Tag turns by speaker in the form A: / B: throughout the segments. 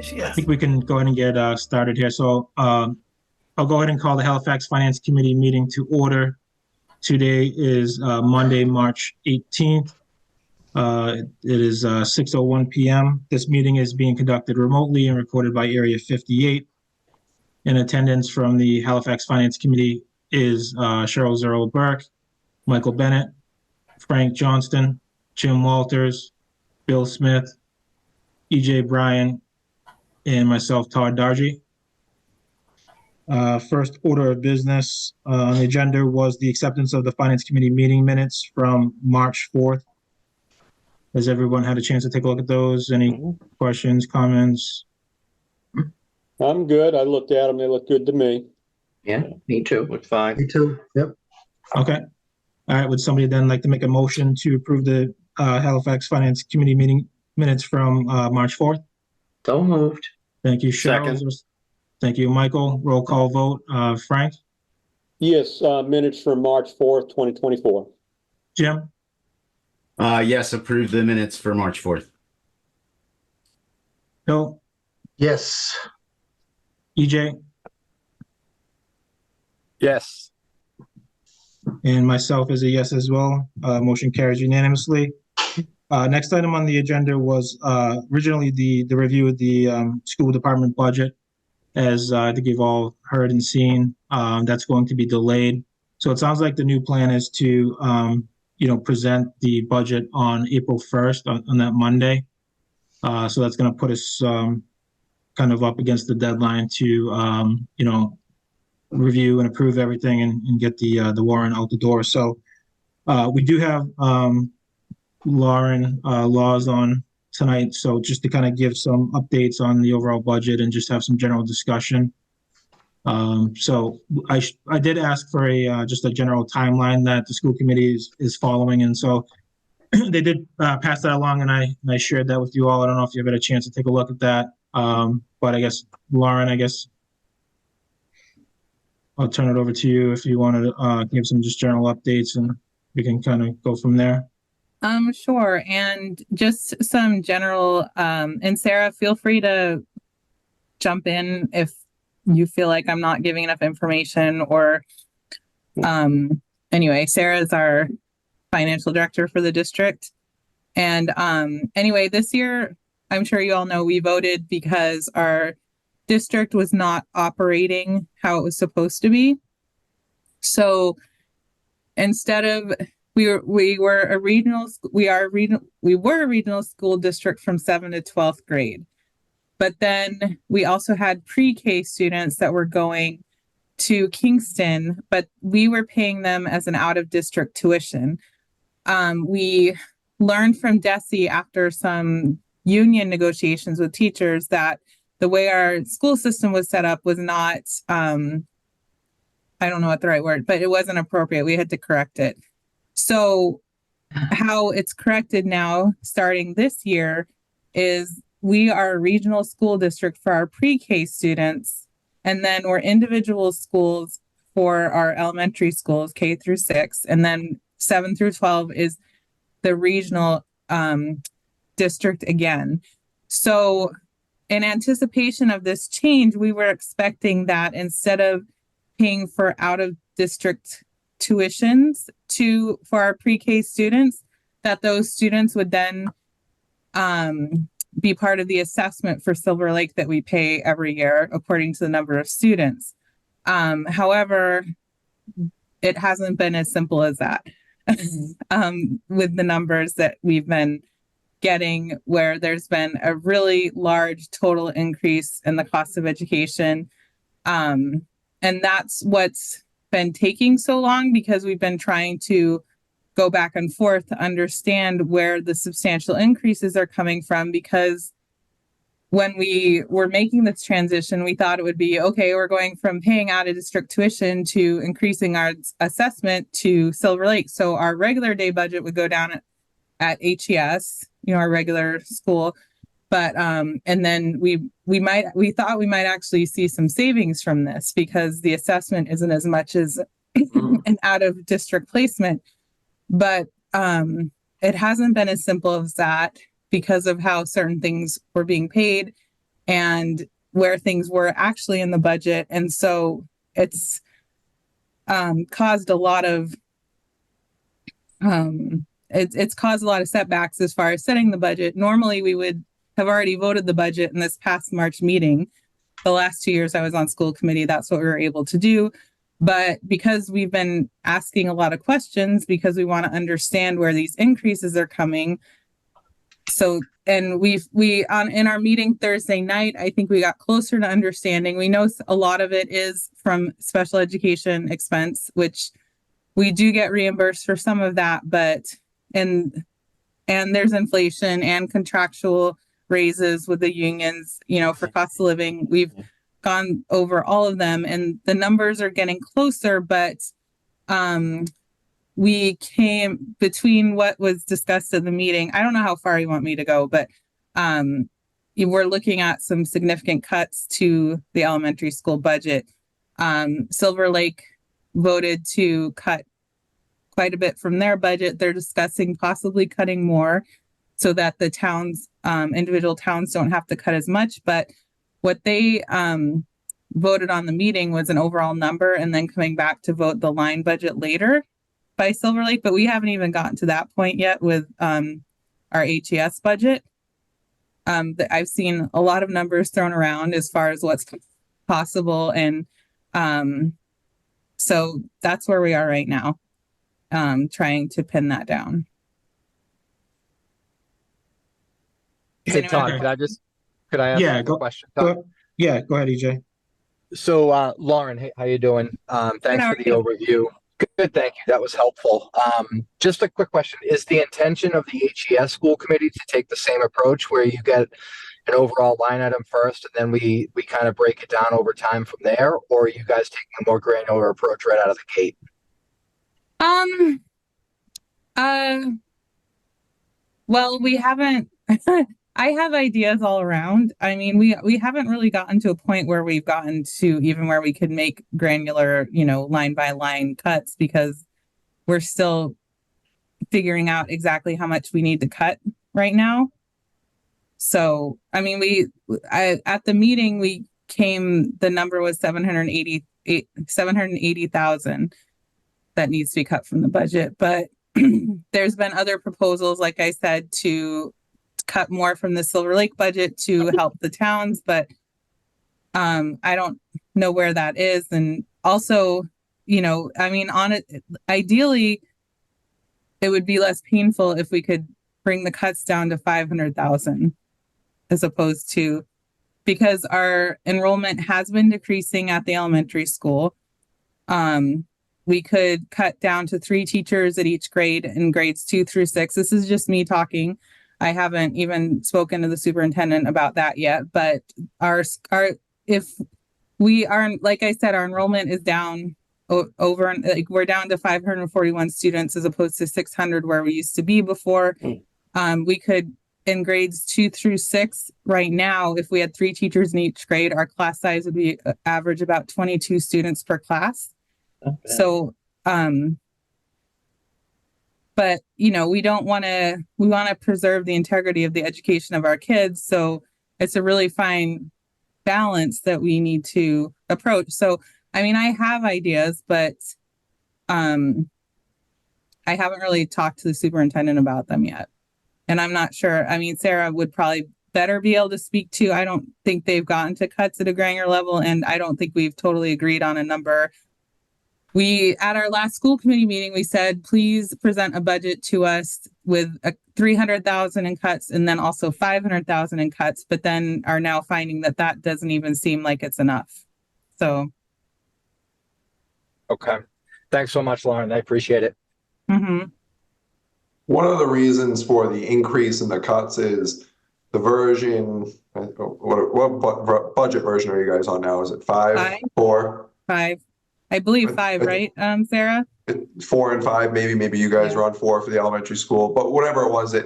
A: I think we can go ahead and get started here. So I'll go ahead and call the Halifax Finance Committee meeting to order. Today is Monday, March 18th. It is 6:01 p.m. This meeting is being conducted remotely and recorded by Area 58. In attendance from the Halifax Finance Committee is Cheryl Zerl-Burke, Michael Bennett, Frank Johnston, Jim Walters, Bill Smith, EJ Bryan, and myself, Todd Dargy. First order of business on the agenda was the acceptance of the Finance Committee meeting minutes from March 4th. Has everyone had a chance to take a look at those? Any questions, comments?
B: I'm good. I looked at them. They look good to me.
C: Yeah, me too.
D: Looks fine.
E: Me too. Yep.
A: Okay. All right. Would somebody then like to make a motion to approve the Halifax Finance Committee meeting minutes from March 4th?
C: So moved.
A: Thank you, Cheryl.
D: Second.
A: Thank you, Michael. Roll call vote. Frank?
B: Yes, minutes from March 4th, 2024.
A: Jim?
F: Yes, approve the minutes for March 4th.
A: Bill?
E: Yes.
A: EJ?
D: Yes.
A: And myself is a yes as well. Motion carries unanimously. Next item on the agenda was originally the review of the school department budget. As I think you've all heard and seen, that's going to be delayed. So it sounds like the new plan is to, present the budget on April 1st on that Monday. So that's going to put us kind of up against the deadline to, review and approve everything and get the warrant out the door. So we do have Lauren Laws on tonight, so just to kind of give some updates on the overall budget and just have some general discussion. So I did ask for just a general timeline that the school committee is following, and so they did pass that along, and I shared that with you all. I don't know if you've had a chance to take a look at that, but I guess Lauren, I'll turn it over to you if you want to give some just general updates, and we can kind of go from there.
G: Sure. And just some general, and Sarah, feel free to jump in if you feel like I'm not giving enough information or, anyway, Sarah is our financial director for the district. And, anyway, this year, I'm sure you all know we voted because our district was not operating how it was supposed to be. So instead of we were a regional school district from 7th to 12th grade. But then we also had pre-K students that were going to Kingston, but we were paying them as an out-of-district tuition. We learned from DESE after some union negotiations with teachers that the way our school system was set up was not, I don't know what the right word, but it wasn't appropriate. We had to correct it. So how it's corrected now, starting this year, is we are a regional school district for our pre-K students, and then we're individual schools for our elementary schools, K through 6, and then 7 through 12 is the regional district again. So in anticipation of this change, we were expecting that instead of paying for out-of-district tuitions for our pre-K students, that those students would then be part of the assessment for Silver Lake that we pay every year according to the number of students. However, it hasn't been as simple as that with the numbers that we've been getting, where there's been a really large total increase in the cost of education. And that's what's been taking so long, because we've been trying to go back and forth to understand where the substantial increases are coming from. Because when we were making this transition, we thought it would be, okay, we're going from paying out of district tuition to increasing our assessment to Silver Lake. So our regular day budget would go down at HES, our regular school. But and then we thought we might actually see some savings from this, because the assessment isn't as much as an out of district placement. But it hasn't been as simple as that, because of how certain things were being paid and where things were actually in the budget. And so it's caused a lot of it's caused a lot of setbacks as far as setting the budget. Normally we would have already voted the budget in this past March meeting. The last 2 years I was on school committee, that's what we were able to do. But because we've been asking a lot of questions, because we want to understand where these increases are coming. So, and in our meeting Thursday night, I think we got closer to understanding. We know a lot of it is from special education expense, which we do get reimbursed for some of that, but, and there's inflation and contractual raises with the unions, for cost of living. We've gone over all of them and the numbers are getting closer, but we came between what was discussed at the meeting. I don't know how far you want me to go, but we're looking at some significant cuts to the elementary school budget. Silver Lake voted to cut quite a bit from their budget. They're discussing possibly cutting more so that the towns, individual towns don't have to cut as much. But what they voted on the meeting was an overall number and then coming back to vote the line budget later by Silver Lake. But we haven't even gotten to that point yet with our HES budget. I've seen a lot of numbers thrown around as far as what's possible. And so that's where we are right now, trying to pin that down.
D: Hey, Todd, could I ask a question?
A: Go ahead, EJ.
D: So, Lauren, hey, how you doing? Thanks for the overview. Good, thank you. That was helpful. Just a quick question. Is the intention of the HES school committee to take the same approach where you get an overall line item first and then we kind of break it down over time from there? Or are you guys taking a more granular approach right out of the gate?
G: Well, we haven't, I have ideas all around. I mean, we haven't really gotten to a point where we've gotten to even where we could make granular, line by line cuts because we're still figuring out exactly how much we need to cut right now. So, I mean, at the meeting, the number was 780,000 that needs to be cut from the budget. But there's been other proposals, like I said, to cut more from the Silver Lake budget to help the towns, but I don't know where that is. And also, I mean, ideally, it would be less painful if we could bring the cuts down to 500,000 as opposed to, because our enrollment has been decreasing at the elementary school. We could cut down to 3 teachers at each grade in grades 2 through 6. This is just me talking. I haven't even spoken to the superintendent about that yet, but if we are, like I said, our enrollment is down we're down to 541 students as opposed to 600 where we used to be before. We could, in grades 2 through 6 right now, if we had 3 teachers in each grade, our class size would be average about 22 students per class. So, but we want to preserve the integrity of the education of our kids. So it's a really fine balance that we need to approach. So, I mean, I have ideas, but I haven't really talked to the superintendent about them yet. And I'm not sure. I mean, Sarah would probably better be able to speak to. I don't think they've gotten to cuts at a granular level, and I don't think we've totally agreed on a number. At our last school committee meeting, we said, please present a budget to us with a 300,000 in cuts and then also 500,000 in cuts, but then are now finding that doesn't even seem like it's enough. So.
D: Okay. Thanks so much, Lauren. I appreciate it.
G: Mm-hmm.
E: One of the reasons for the increase in the cuts is the version, what budget version are you guys on now? Is it 5, 4? 5.
G: I believe 5, right, Sarah?
E: 4 and 5, maybe you guys are on 4 for the elementary school, but whatever it was,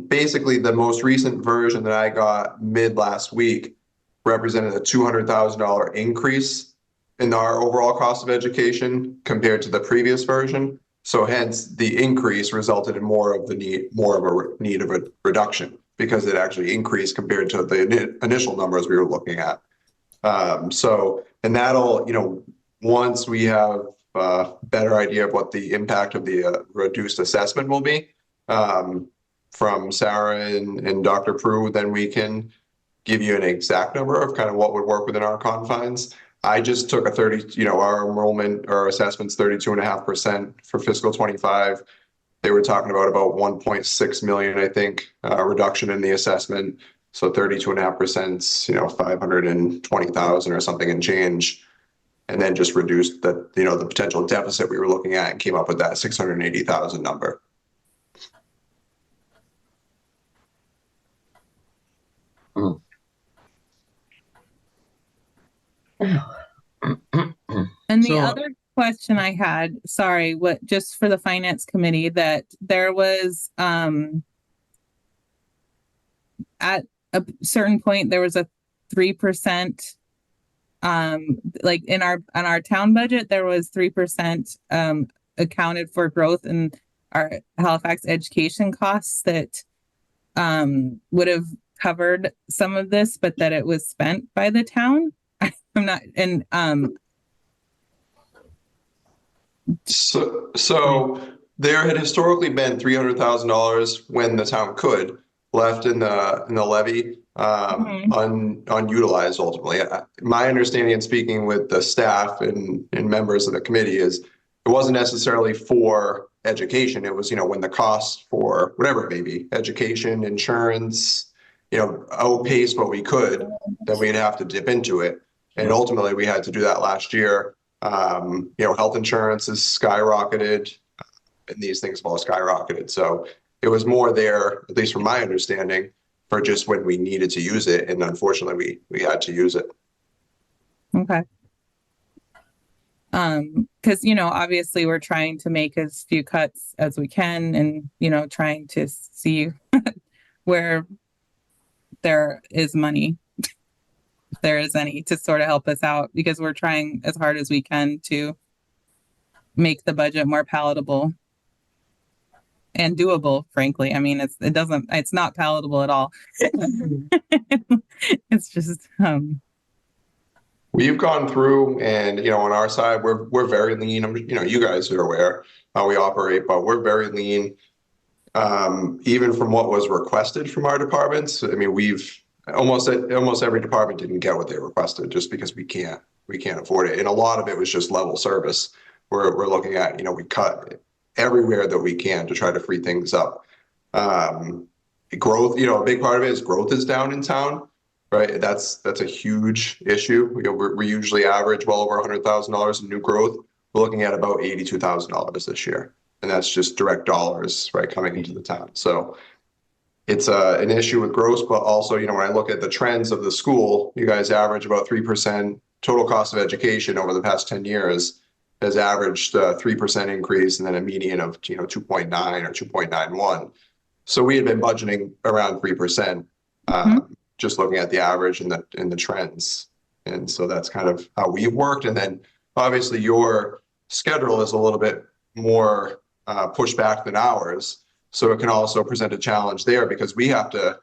E: basically the most recent version that I got mid last week represented a $200,000 increase in our overall cost of education compared to the previous version. So hence the increase resulted in more of a need of a reduction. because it actually increased compared to the initial numbers we were looking at. So, and that'll, you know, once we have a better idea of what the impact of the reduced assessment will be, from Sarah and Dr. Prue, then we can give you an exact number of kind of what would work within our confines. I just took a 30, you know, our enrollment or assessment's 32.5% for fiscal 25. They were talking about 1.6 million, I think, reduction in the assessment. So 32.5%, you know, 520,000 or something and change. And then just reduced the, you know, the potential deficit we were looking at and came up with that 680,000 number.
C: Mm.
G: And the
A: So-
G: other question I had, sorry, what just for the finance committee, that there was at a certain point there was a 3% like in our town budget there was 3% accounted for growth in our Halifax education costs that would have covered some of this, but that it was spent by the town. I'm not, and
E: So there had historically been $300,000 when the town could left in the levy, unutilized ultimately. My understanding and speaking with the staff and members of the committee is it wasn't necessarily for education. It was, you know, when the cost for whatever it may be, education, insurance, you know, outpaced what we could, then we'd have to dip into it. And ultimately we had to do that last year. You know, health insurance has skyrocketed and these things have all skyrocketed. So it was more there, at least from my understanding, for just when we needed to use it. And unfortunately we had to use it.
G: okay. Because, you know, obviously we're trying to make as few cuts as we can and, you know, trying to see where there is money, if there is any, to sort of help us out, because we're trying as hard as we can to make the budget more palatable and doable, frankly. I mean, it's not palatable at all. It's just,
E: We've gone through and, you know, on our side, we're very lean. You know, you guys are aware how we operate, but we're very lean. Even from what was requested from our departments. I mean, we've almost every department didn't get what they requested just because we can't afford it. And a lot of it was just level service. We're looking at, you know, we cut everywhere that we can to try to free things up. Growth, you know, a big part of it is growth is down in town. Right, that's a huge issue. You know, we usually average well over $100,000 in new growth. We're looking at about $82,000 this year, and that's just direct dollars, right, coming into the town. So it's an issue with growth, but also, you know, when I look at the trends of the school, you guys average about 3% total cost of education over the past 10 years has averaged a 3% increase, and then a median of 2.9 or 2.91. So we had been budgeting around 3%. Just looking at the average and the trends. And so that's kind of how we've worked. And then obviously your schedule is a little bit more pushed back than ours. So it can also present a challenge there because we have to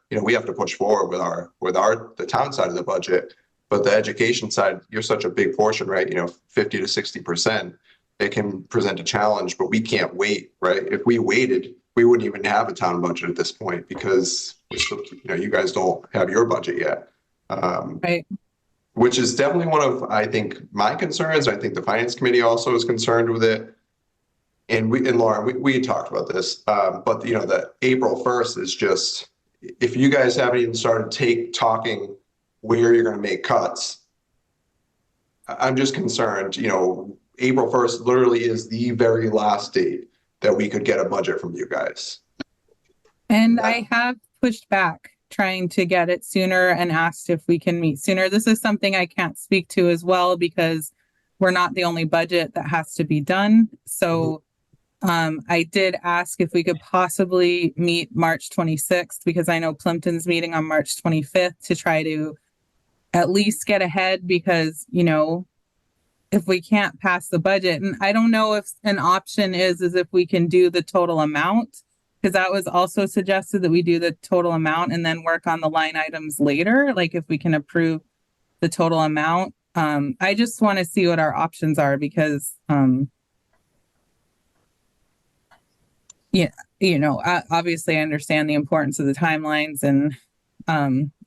E: push forward with the town side of the budget. But the education side, you're such a big portion, right? 50 to 60%, it can present a challenge, but we can't wait, right? If we waited, we wouldn't even have a town budget at this point because you guys don't have your budget yet.
G: right.
E: Which is definitely one of, I think, my concerns. I think the finance committee also is concerned with it. And Lauren, we talked about this, but the April 1st is just, if you guys haven't even started talking where you're going to make cuts, I'm just concerned. April 1st literally is the very last date that we could get a budget from you guys.
G: And I have pushed back trying to get it sooner and asked if we can meet sooner. This is something I can't speak to as well because we're not the only budget that has to be done. So I did ask if we could possibly meet March 26th because I know Plimpton's meeting on March 25th to try to at least get ahead because, if we can't pass the budget, and I don't know if an option is if we can do the total amount, Because that was also suggested that we do the total amount and then work on the line items later, like if we can approve the total amount. I just want to see what our options are because, yeah, obviously I understand the importance of the timelines and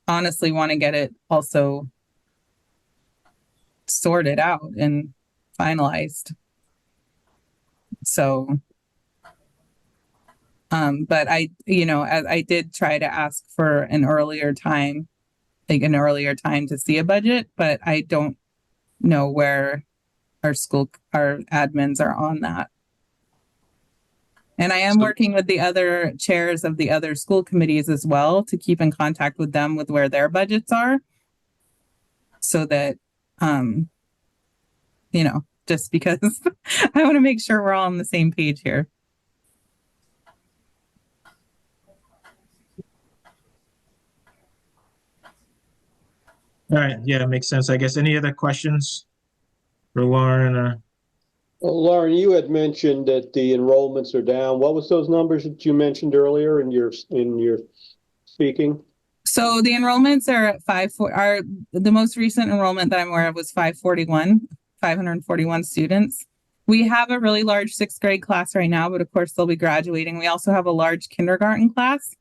G: honestly want to get it also sorted out and finalized. So, but I did try to ask for an earlier time to see a budget, but I don't know where our admins are on that. And I am working with the other chairs of the other school committees as well to keep in contact with them with where their budgets are. So that, just because I want to make sure we're all on the same page here.
A: All right, yeah, makes sense. I guess any other questions for Lauren?
B: Well, Lauren, you had mentioned that the enrollments are down. What was those numbers that you mentioned earlier in your speaking?
G: So the enrollments are at the most recent enrollment that I'm aware of was 541 students. We have a really large 6th grade class right now, but of course they'll be graduating. We also have a large kindergarten class.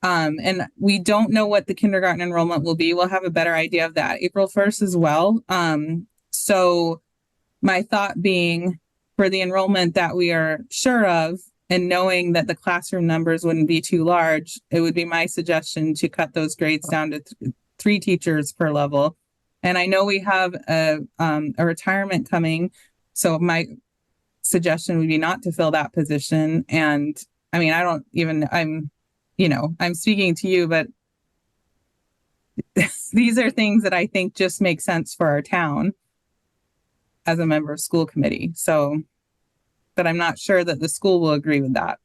G: And we don't know what the kindergarten enrollment will be. We'll have a better idea of that April 1st as well. So my thought being for the enrollment that we are sure of and knowing that the classroom numbers wouldn't be too large, it would be my suggestion to cut those grades down to 3 teachers per level. And I know we have a retirement coming. So my suggestion would be not to fill that position. And I mean, I'm speaking to you, but these are things that I think just make sense for our town as a member of school committee. So, but I'm not sure that the school will agree with that.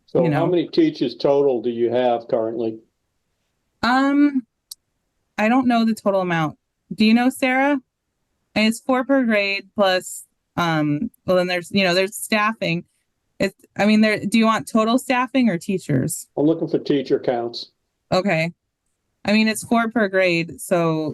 B: So how many teachers total do you have currently?
G: I don't know the total amount. Do you know, Sarah? And it's 4 per grade plus, well, then there's staffing. Do you want total staffing or teachers?
B: I'm looking for teacher counts.
G: Okay. I mean, it's 4 per grade. So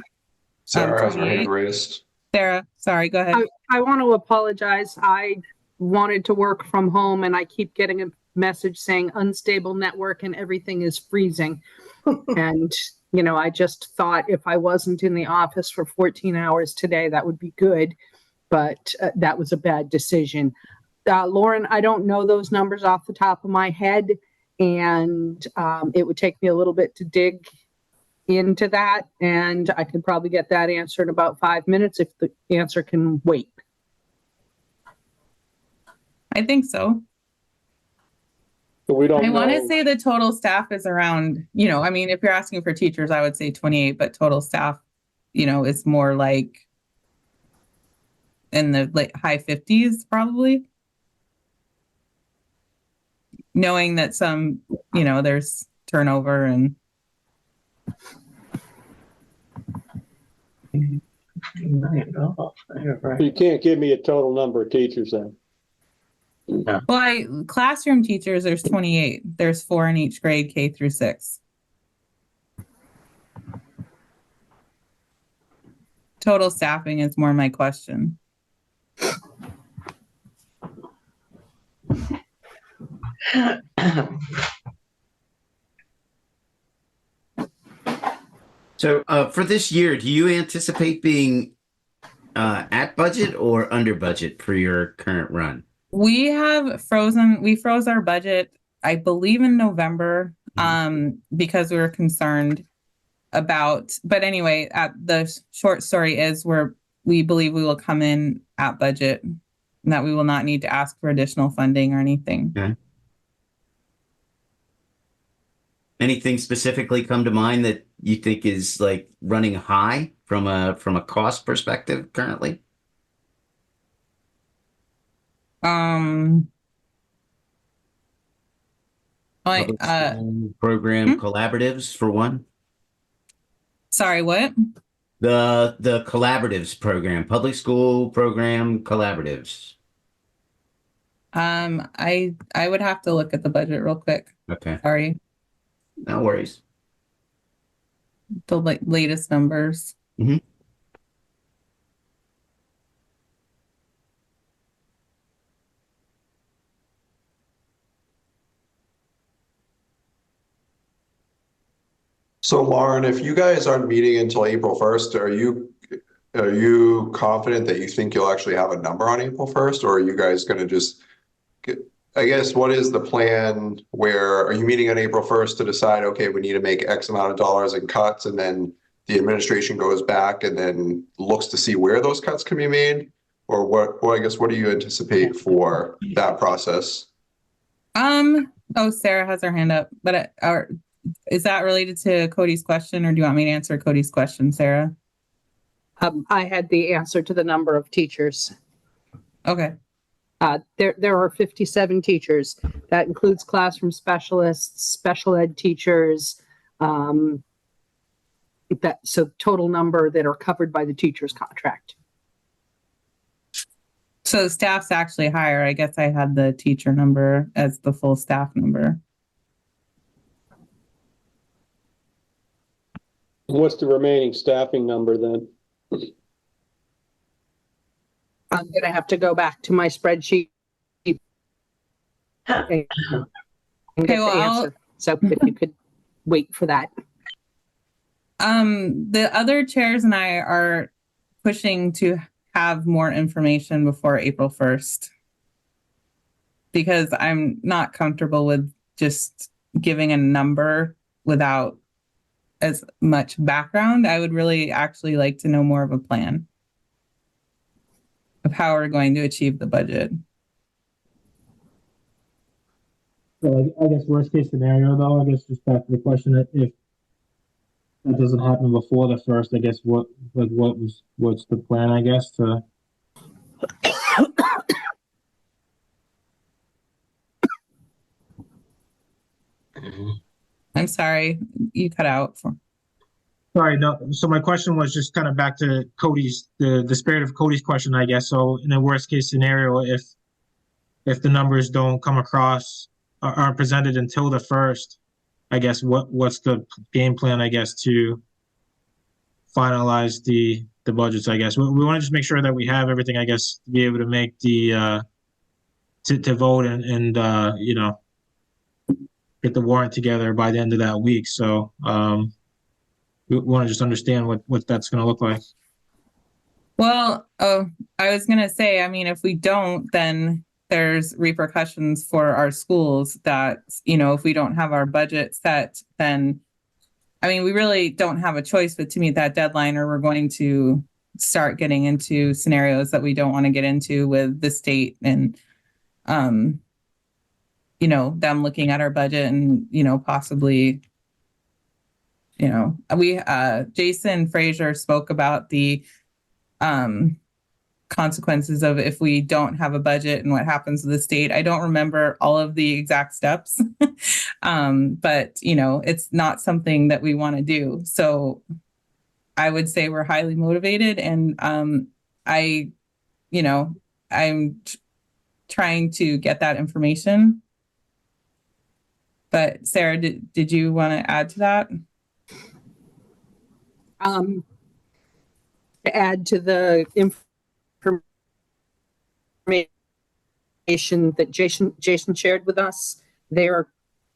E: Sarah has her hand raised.
G: Sarah, sorry, go ahead.
H: I want to apologize. I wanted to work from home and I keep getting a message saying unstable network and everything is freezing. And, I just thought if I wasn't in the office for 14 hours today, that would be good. But that was a bad decision. Lauren, I don't know those numbers off the top of my head. And it would take me a little bit to dig into that. And I could probably get that answer in about 5 minutes if the answer can wait.
G: I think so.
B: But we don't
G: I
B: know.
G: want to say the total staff is around, if you're asking for teachers, I would say 28, but total staff, is more like in the high 50s probably. Knowing that some, there's turnover and.
B: You can't give me a total number of teachers then.
G: Well, classroom teachers, there's 28. There's 4 in each grade, K through 6. Total staffing is more my question.
F: So for this year, do you anticipate being at budget or under budget for your current run?
G: We froze our budget, I believe in November, because we were concerned about, but anyway, the short story is we believe we will come in at budget and that we will not need to ask for additional funding or anything.
F: Okay. Anything specifically come to mind that you think is like running high from a cost perspective currently?
G: Program
F: collaboratives for one.
G: Sorry, what?
F: The collaboratives program, public school program collaboratives.
G: I would have to look at the budget real quick.
F: Okay,
G: Sorry,
F: no worries.
G: the latest numbers.
E: So Lauren, if you guys aren't meeting until April 1st, are you confident that you think you'll actually have a number on April 1st, or are you guys gonna just I guess, what is the plan? Where are you meeting on April 1st to decide, okay, we need to make X amount of dollars in cuts, and then the administration goes back and then looks to see where those cuts can be made? Or what, well, I guess, what do you anticipate for that process?
G: Oh, Sarah has her hand up, but is that related to Cody's question, or do you want me to answer Cody's question, Sarah?
H: I had the answer to the number of teachers.
G: Okay.
H: There are 57 teachers. That includes classroom specialists, special ed teachers. So total number that are covered by the teacher's contract.
G: So staff's actually higher. I guess I had the teacher number as the full staff number.
B: What's the remaining staffing number then?
H: I'm going to have to go back to my spreadsheet. And get the answer. So if you could wait for that.
G: The other chairs and I are pushing to have more information before April 1st, because I'm not comfortable with just giving a number without as much background. I would really actually like to know more of a plan of how we're going to achieve the budget.
A: So I guess worst case scenario though, I guess just back to the question, that if that doesn't happen before the 1st, I guess what's the plan, I guess, to
G: I'm sorry, you cut out.
A: Sorry, no. So my question was just kind of back to Cody's, the spirit of Cody's question, I guess. So in a worst case scenario, if the numbers don't come across, aren't presented until the 1st, I guess what's the game plan, I guess, to finalize the budgets, I guess. We want to just make sure that we have everything, I guess, to be able to make the to vote and you know, get the warrant together by the end of that week. So we want to just understand what that's going to look like.
G: Well, I was going to say, I mean, if we don't, then there's repercussions for our schools that, you know, if we don't have our budget set, then, I mean, we really don't have a choice but to meet that deadline, or we're going to start getting into scenarios that we don't want to get into with the state and, you know, them looking at our budget and, you know, possibly, you know, Jason Frazier spoke about the consequences of if we don't have a budget and what happens to the state. I don't remember all of the exact steps, but, you know, it's not something that we want to do. So I would say we're highly motivated, and you know, I'm trying to get that information. But Sarah, did you want to add to that?
H: To add to the information that Jason shared with us, there's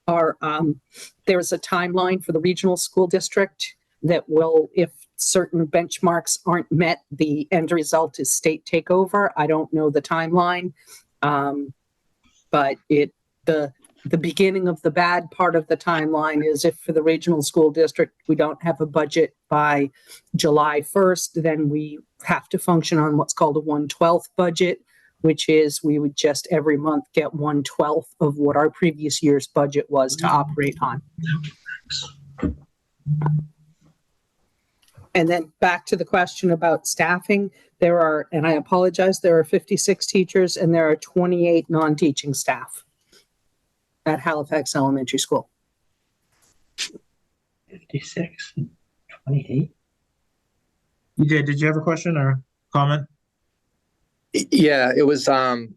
H: a timeline for the regional school district that will, if certain benchmarks aren't met, the end result is state takeover. I don't know the timeline, but the beginning of the bad part of the timeline is if for the regional school district we don't have a budget by July 1st, then we have to function on what's called a 1/12 budget, which is we would just every month get 1/12 of what our previous year's budget was to operate on. And then back to the question about staffing, there are, and I apologize, there are 56 teachers and there are 28 non-teaching staff at Halifax Elementary School.
C: 56, 28.
A: You did you have a question or comment?
D: Yeah, it was,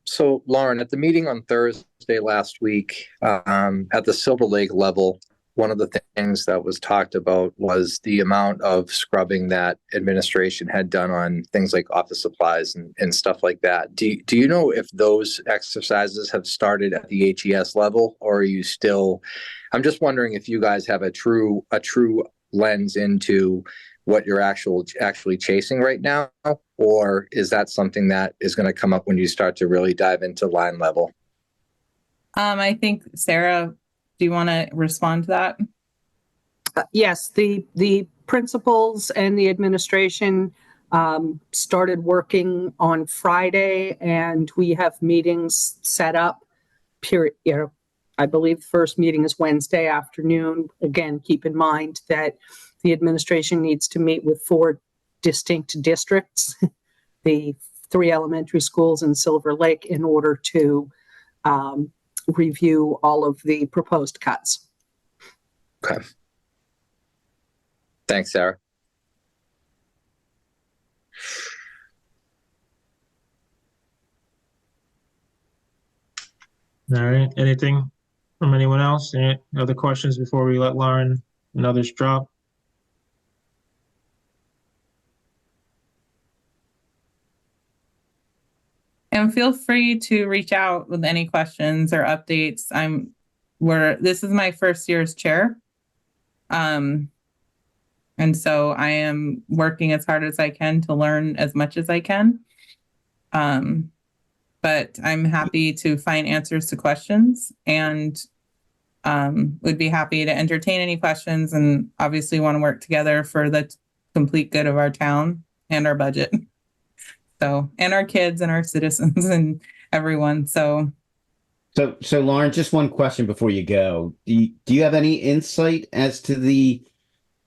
D: so Lauren, at the meeting on Thursday last week, at the Silver Lake level, one of the things that was talked about was the amount of scrubbing that administration had done on things like office supplies and stuff like that. Do you know if those exercises have started at the HES level, or are you still, I'm just wondering if you guys have a true lens into what you're actually chasing right now, or is that something that is going to come up when you start to really dive into line level?
G: I think Sarah, do you want to respond to that?
H: Yes, the principals and the administration started working on Friday, and we have meetings set up. I believe the first meeting is Wednesday afternoon. Again, keep in mind that the administration needs to meet with 4 distinct districts, the 3 elementary schools in Silver Lake, in order to review all of the proposed cuts.
D: Okay. Thanks, Sarah.
A: All right, anything from anyone else? Any other questions before we let Lauren and others drop?
G: And feel free to reach out with any questions or updates. This is my first year as chair. And so I am working as hard as I can to learn as much as I can. But I'm happy to find answers to questions, and would be happy to entertain any questions, and obviously want to work together for the complete good of our town and our budget. So, and our kids and our citizens and everyone. So
F: Lauren, just one question before you go. Do you have any insight as to the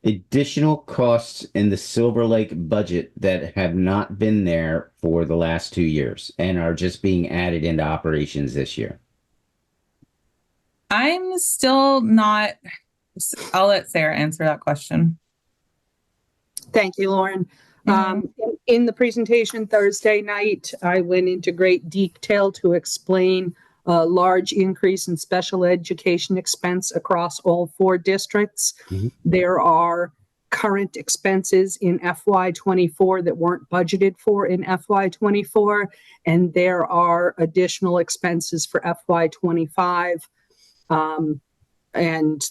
F: additional costs in the Silver Lake budget that have not been there for the last 2 years and are just being added into operations this year?
G: I'm still not, I'll let Sarah answer that question.
H: Thank you, Lauren. In the presentation Thursday night, I went into great detail to explain a large increase in special education expense across all 4 districts.
F: Mm-hmm.
H: There are current expenses in FY24 that weren't budgeted for in FY24, and there are additional expenses for FY25. And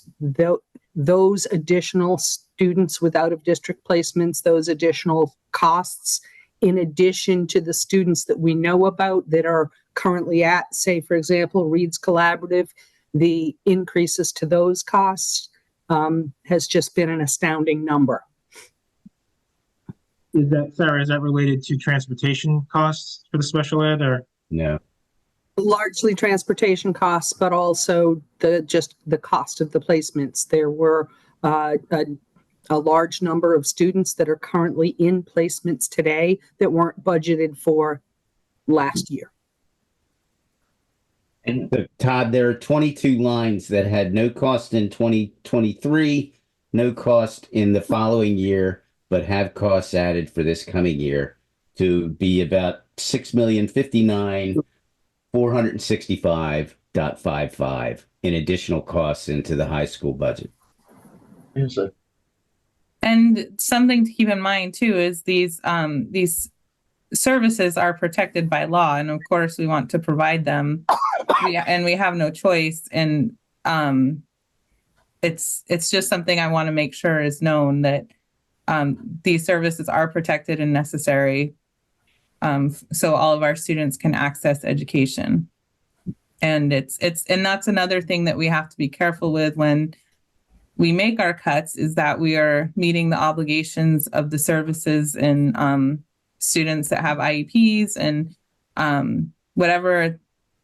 H: those additional students with out-of-district placements, those additional costs, in addition to the students that we know about that are currently at, say, for example, Reed's Collaborative, the increases to those costs has just been an astounding number.
A: Sarah, is that related to transportation costs for the special ed, or?
F: No.
H: Largely transportation costs, but also the cost of the placements. There were a large number of students that are currently in placements today that weren't budgeted for last year.
F: And so, Todd, there are 22 lines that had no cost in 2023, no cost in the following year, but have costs added for this coming year to be about $6,059,465.55 in additional costs into the high school budget.
G: And something to keep in mind too is these services are protected by law, and of course we want to provide them. We have no choice, and it's just something I want to make sure is known that these services are protected and necessary, so all of our students can access education. And and that's another thing that we have to be careful with when we make our cuts, is that we are meeting the obligations of the services and students that have IEPs and whatever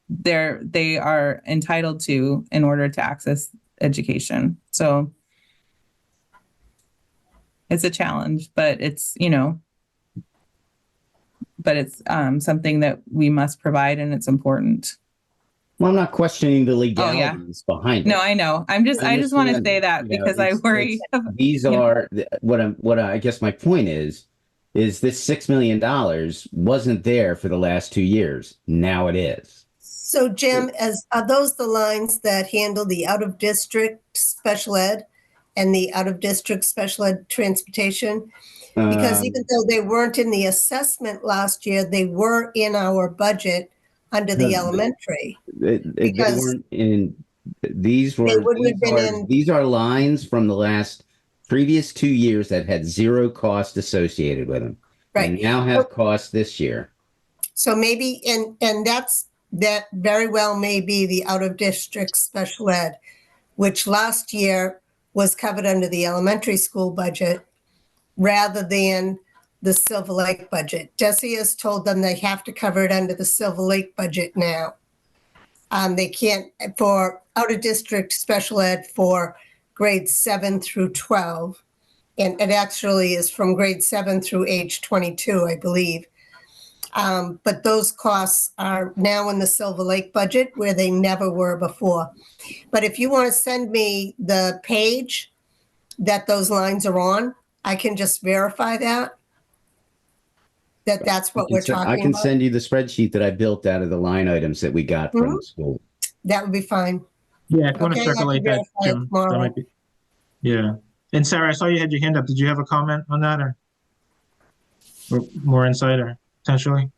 G: they are entitled to in order to access education. So it's a challenge, but it's something that we must provide, and it's important.
F: Well, I'm not questioning the legalities behind it.
G: No, I know. I just want to say that because I worry.
F: These are what I guess my point is is this $6 million wasn't there for the last 2 years. Now it is.
I: So Jim, are those the lines that handle the out-of-district special ed and the out-of-district special ed transportation? Because even though they weren't in the assessment last year, they were in our budget under the elementary.
F: They
I: Because
F: weren't in. These were
I: they wouldn't have been in.
F: these are lines from the previous 2 years that had zero cost associated with them.
I: Right.
F: And now have costs this year.
I: So maybe, and that very well may be the out-of-district special ed, which last year was covered under the elementary school budget rather than the Silver Lake budget. Jesse has told them they have to cover it under the Silver Lake budget now. They can't, for out-of-district special ed for grades 7 through 12. And it actually is from grade 7 through age 22, I believe. But those costs are now in the Silver Lake budget where they never were before. But if you want to send me the page that those lines are on, I can just verify that's what we're talking about.
F: I can send you the spreadsheet that I built out of the line items that we got from the school.
I: That would be fine.
A: Yeah, if you want to
I: Okay, I
A: circulate
I: can
A: that,
I: verify it
A: Jim, that
I: tomorrow.
A: might be. Yeah. And Sarah, I saw you had your hand up. Did you have a comment on that or more insight or potentially?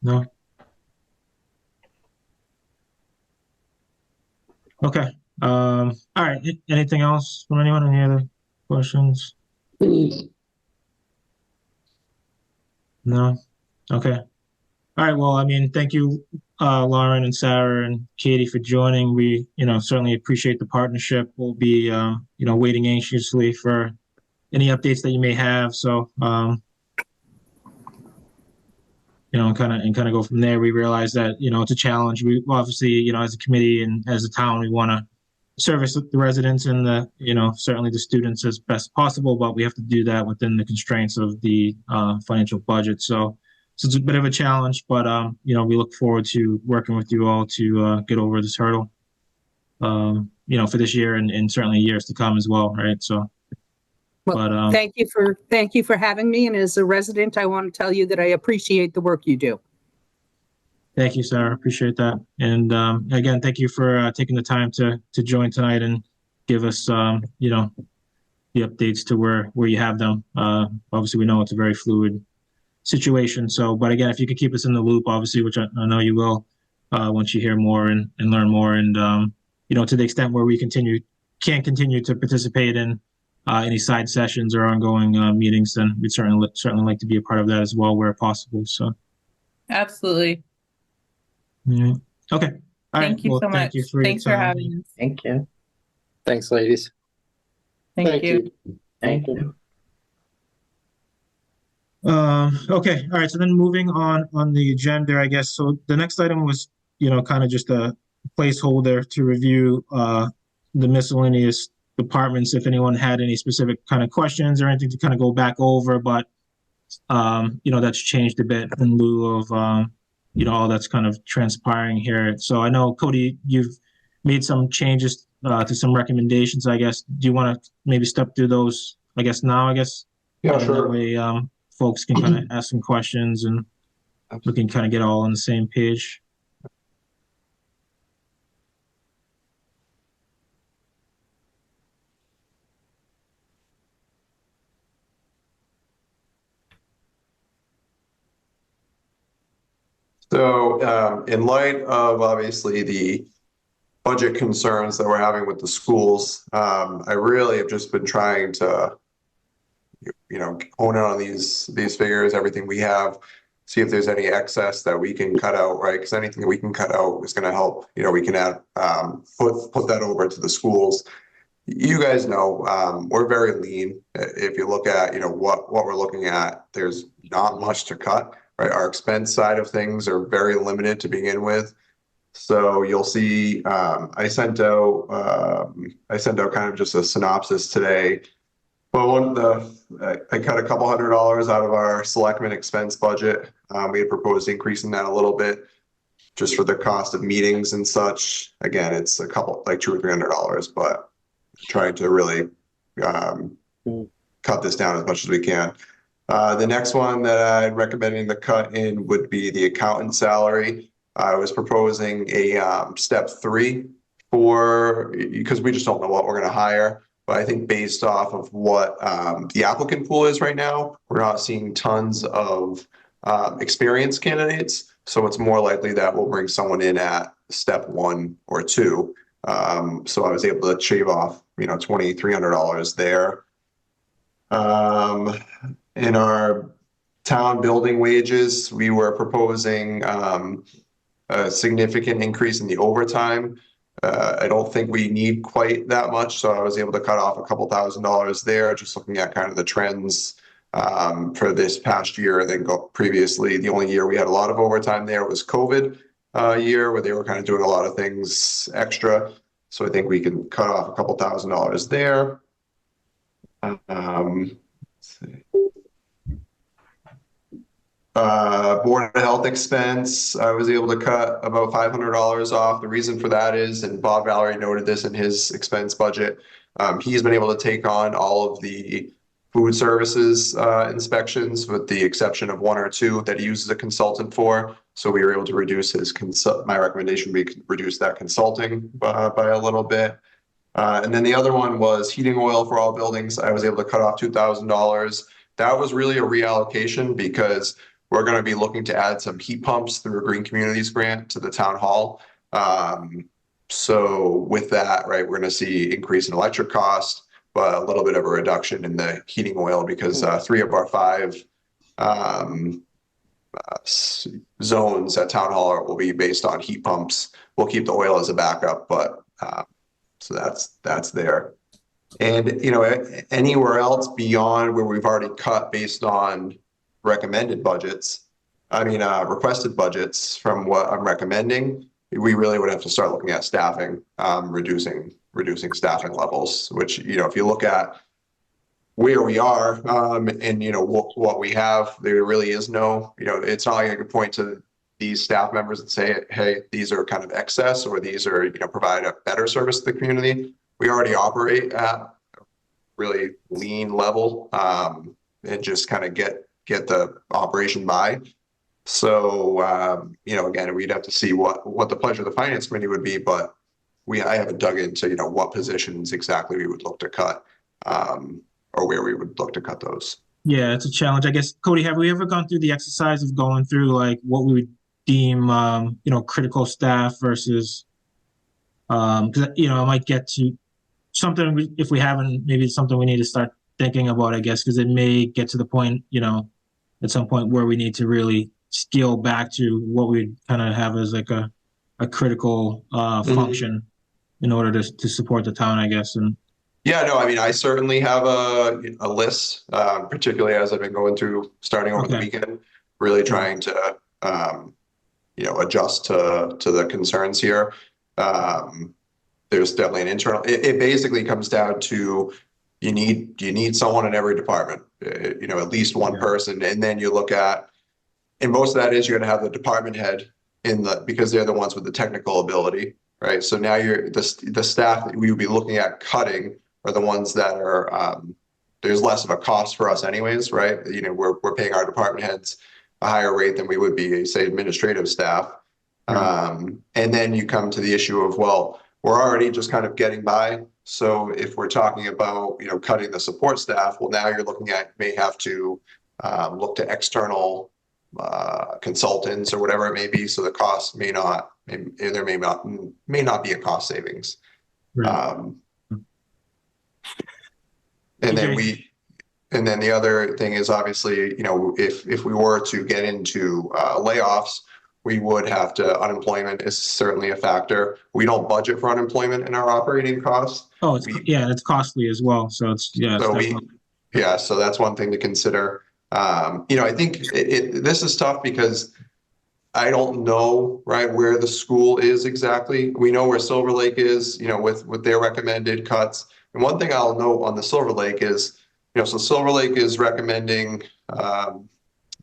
A: No? Okay. All right. Anything else from anyone? Any other questions? No? Okay. All right. Well, I mean, thank you, Lauren and Sarah and Katie for joining. We, certainly appreciate the partnership. We'll be, waiting anxiously for any updates that you may have. So, and kind of go from there. We realize that, it's a challenge. We obviously, as a committee and as a town, we want to service the residents and certainly the students as best possible, but we have to do that within the constraints of the financial budget. So it's a bit of a challenge, but, we look forward to working with you all to get over this hurdle, for this year and certainly years to come as well. Right. So.
H: Well,
A: But,
H: thank you for having me. And as a resident, I want to tell you that I appreciate the work you do.
A: Thank you, Sarah. Appreciate that. And again, thank you for taking the time to join tonight and give us, the updates to where you have them. Obviously, we know it's a very fluid situation. So, but again, if you could keep us in the loop, obviously, which I know you will, once you hear more and learn more, and to the extent where we can continue to participate in any side sessions or ongoing meetings, then we'd certainly like to be a part of that as well where possible. So.
G: Absolutely.
A: Yeah. Okay. All right.
G: Thank you
A: Well,
G: so much.
A: Thank you for
G: Thanks for
A: your time.
G: having us.
C: Thank you.
B: Thanks, ladies.
G: Thank you.
C: Thank you.
A: Okay. All right. So then moving on the agenda, I guess. So the next item was, kind of just a placeholder to review the miscellaneous departments if anyone had any specific kind of questions or anything to kind of go back over, but that's changed a bit in lieu of all that's kind of transpiring here. So I know, Cody, you've made some changes to some recommendations, I guess. Do you want to maybe step through those, I guess, now,
E: Yeah,
A: That
E: sure.
A: way folks can kind of ask some questions and we can kind of get all on the same page.
E: So, in light of obviously the budget concerns that we're having with the schools, I really have just been trying to, hone in on these figures, everything we have, see if there's any excess that we can cut out, right? Because anything that we can cut out is going to help. We can add, put that over to the schools. You guys know, we're very lean. If you look at, what we're looking at, there's not much to cut. Right, our expense side of things are very limited to begin with. So you'll see, I sent out kind of just a synopsis today. But I cut a couple $100 out of our selectmen expense budget. We had proposed increasing that a little bit, just for the cost of meetings and such. Again, it's a couple, like $200 or $300, but trying to really, cut this down as much as we can. The next one that I'm recommending the cut in would be the accountant salary. I was proposing a step 3 because we just don't know what we're going to hire. But I think based off of what the applicant pool is right now, we're not seeing tons of experienced candidates. So it's more likely that we'll bring someone in at step 1 or 2. So I was able to shave off, $2,300 there. In our town building wages, we were proposing a significant increase in the overtime. I don't think we need quite that much, so I was able to cut off a couple $1,000s there, just looking at kind of the trends for this past year. And then previously, the only year we had a lot of overtime there was COVID year, where they were kind of doing a lot of things extra. So I think we can cut off a couple $1,000s there. Let's see. Board of Health expense, I was able to cut about $500 off. The reason for that is, and Bob Valerie noted this in his expense budget, he's been able to take on all of the food services inspections, with the exception of 1 or 2 that he uses a consultant for. So we were able to reduce my recommendation would be reduce that consulting by a little bit. And then the other one was heating oil for all buildings. I was able to cut off $2,000. That was really a reallocation because we're going to be looking to add some heat pumps through a Green Communities grant to the town hall. So with that, right, we're going to see increase in electric cost, but a little bit of a reduction in the heating oil because 3 of our 5 zones at town hall will be based on heat pumps. We'll keep the oil as a backup, but so that's there. And anywhere else beyond where we've already cut based on recommended budgets, requested budgets from what I'm recommending, we really would have to start looking at staffing, reducing staffing levels, which, if you look at where we are, and what we have, there really is no, it's not like I could point to these staff members and say, hey, these are kind of excess, or these are, provide a better service to the community. We already operate at a really lean level, and just kind of get the operation by. So, again, we'd have to see what the pleasure of the finance committee would be, but I haven't dug into, what positions exactly we would look to cut, or where we would look to cut those.
A: Yeah, it's a challenge. I guess, Cody, have we ever gone through the exercise of going through like what we would deem, critical staff versus, because, it might get to something, if we haven't, maybe it's something we need to start thinking about, I guess, because it may get to the point, at some point where we need to really scale back to what we kind of have as like a critical function in order to support the town, I guess. And
E: yeah, no, I certainly have a list, particularly as I've been going through, starting over the weekend, really trying to, adjust to the concerns here. There's definitely an internal, it basically comes down to, you need someone in every department, at least one person. And then you look at, and most of that is you're going to have the department head because they're the ones with the technical ability, right? So now the staff that we would be looking at cutting are the ones that are, there's less of a cost for us anyways, right? We're paying our department heads a higher rate than we would be, say, administrative staff. And then you come to the issue of, well, we're already just kind of getting by. So if we're talking about, cutting the support staff, well, now you're looking at, may have to look to external consultants or whatever it may be. So the cost may not be a cost savings.
A: Right.
E: And then the other thing is obviously, if we were to get into layoffs, we would have to, unemployment is certainly a factor. We don't budget for unemployment in our operating costs.
A: Oh, it's costly as well. So
E: so that's one thing to consider. I think this is tough because I don't know, right, where the school is exactly. We know where Silver Lake is, with their recommended cuts. And one thing I'll note on the Silver Lake is, so Silver Lake is recommending a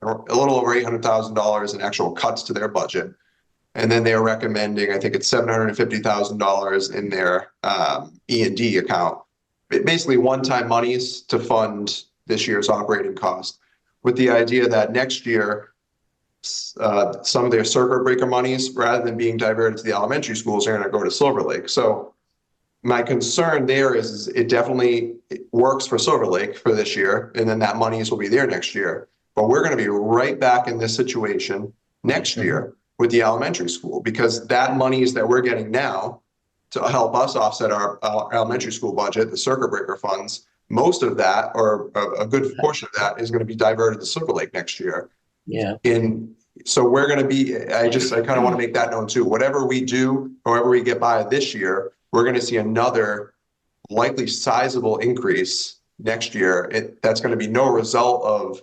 E: little over $800,000 in actual cuts to their budget. And then they're recommending, I think it's $750,000 in their E&D account. basically one-time monies to fund this year's operating cost, with the idea that next year, some of their circuit breaker monies, rather than being diverted to the elementary schools, are going to go to Silver Lake. So my concern there is it definitely works for Silver Lake for this year, and then that monies will be there next year. But we're going to be right back in this situation next year with the elementary school, because that monies that we're getting now to help us offset our elementary school budget, the circuit breaker funds, most of that, or a good portion of that, is going to be diverted to Silver Lake next year.
C: Yeah.
E: So we're going to be, I kind of want to make that known too. Whatever we do, however we get by this year, we're going to see another likely sizable increase next year. That's going to be no result of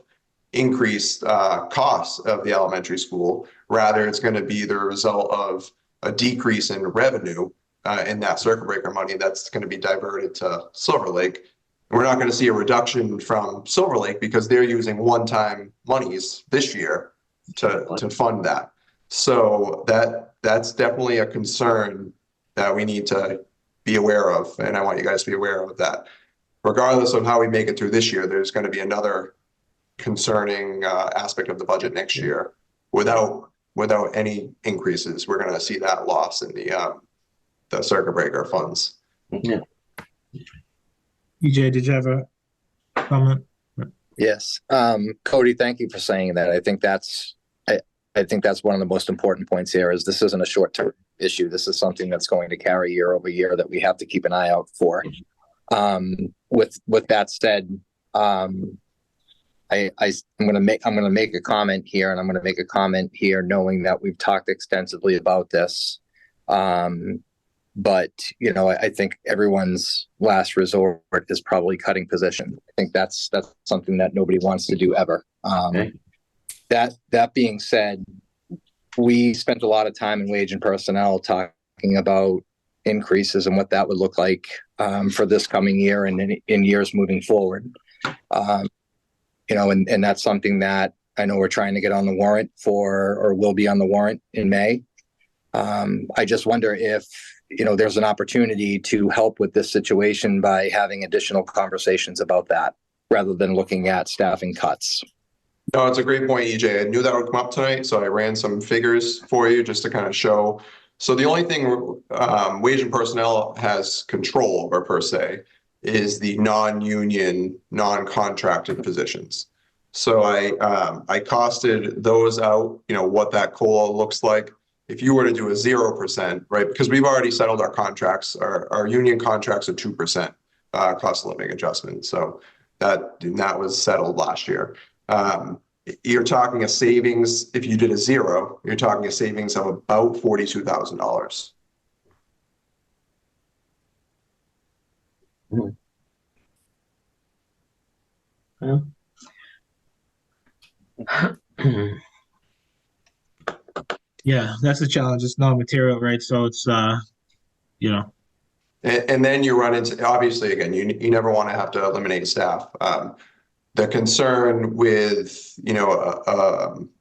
E: increased costs of the elementary school. Rather, it's going to be the result of a decrease in revenue in that circuit breaker money that's going to be diverted to Silver Lake. We're not going to see a reduction from Silver Lake because they're using one-time monies this year to fund that. So that's definitely a concern that we need to be aware of, and I want you guys to be aware of that. Regardless of how we make it through this year, there's going to be another concerning aspect of the budget next year. Without any increases, we're going to see that loss in the circuit breaker funds.
C: Yeah.
A: EJ, did you have a comment?
D: Yes. Cody, thank you for saying that. I think that's one of the most important points here. Is this isn't a short-term issue. This is something that's going to carry year over year that we have to keep an eye out for. With that said, I'm going to make a comment here, and I'm going to make a comment here knowing that we've talked extensively about this. But, I think everyone's last resort is probably cutting position. I think that's something that nobody wants to do ever.
C: Okay.
D: That being said, we spent a lot of time in wage and personnel talking about increases and what that would look like for this coming year and in years moving forward. And that's something that I know we're trying to get on the warrant for, or will be on the warrant in May. I just wonder if, there's an opportunity to help with this situation by having additional conversations about that rather than looking at staffing cuts.
E: No, it's a great point, EJ. I knew that would come up tonight, so I ran some figures for you just to kind of show. So the only thing wage and personnel has control over, per se, is the non-union, non-contracted positions. So I costed those out, what that COLA looks like. If you were to do a 0%, right, because we've already settled our contracts, our union contracts are 2% cost of living adjustment. So that was settled last year. You're talking a savings, if you did a 0, you're talking a savings of about $42,000.
A: Yeah, that's the challenge. It's non-material, right? So it's,
E: And then you run into, obviously, again, you never want to have to eliminate staff. The concern with,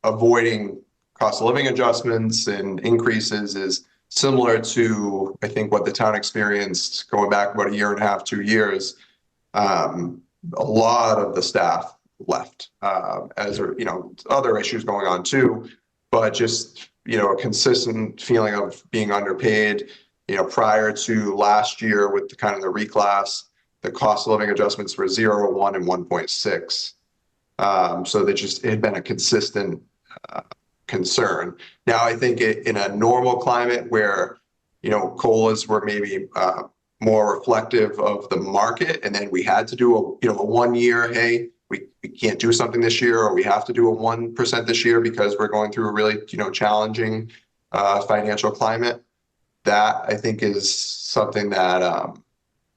E: avoiding cost of living adjustments and increases is similar to, I think, what the town experienced going back about a year and a half, 2 years. A lot of the staff left, as other issues going on too, but just, a consistent feeling of being underpaid. Prior to last year with the kind of the reclass, the cost of living adjustments were 0, 1, and 1.6. So it had been a consistent concern. Now, I think in a normal climate where, COLAs were maybe more reflective of the market, and then we had to do a 1 year, hey, we can't do something this year, or we have to do a 1% this year because we're going through a really, challenging financial climate. That, I think, is something that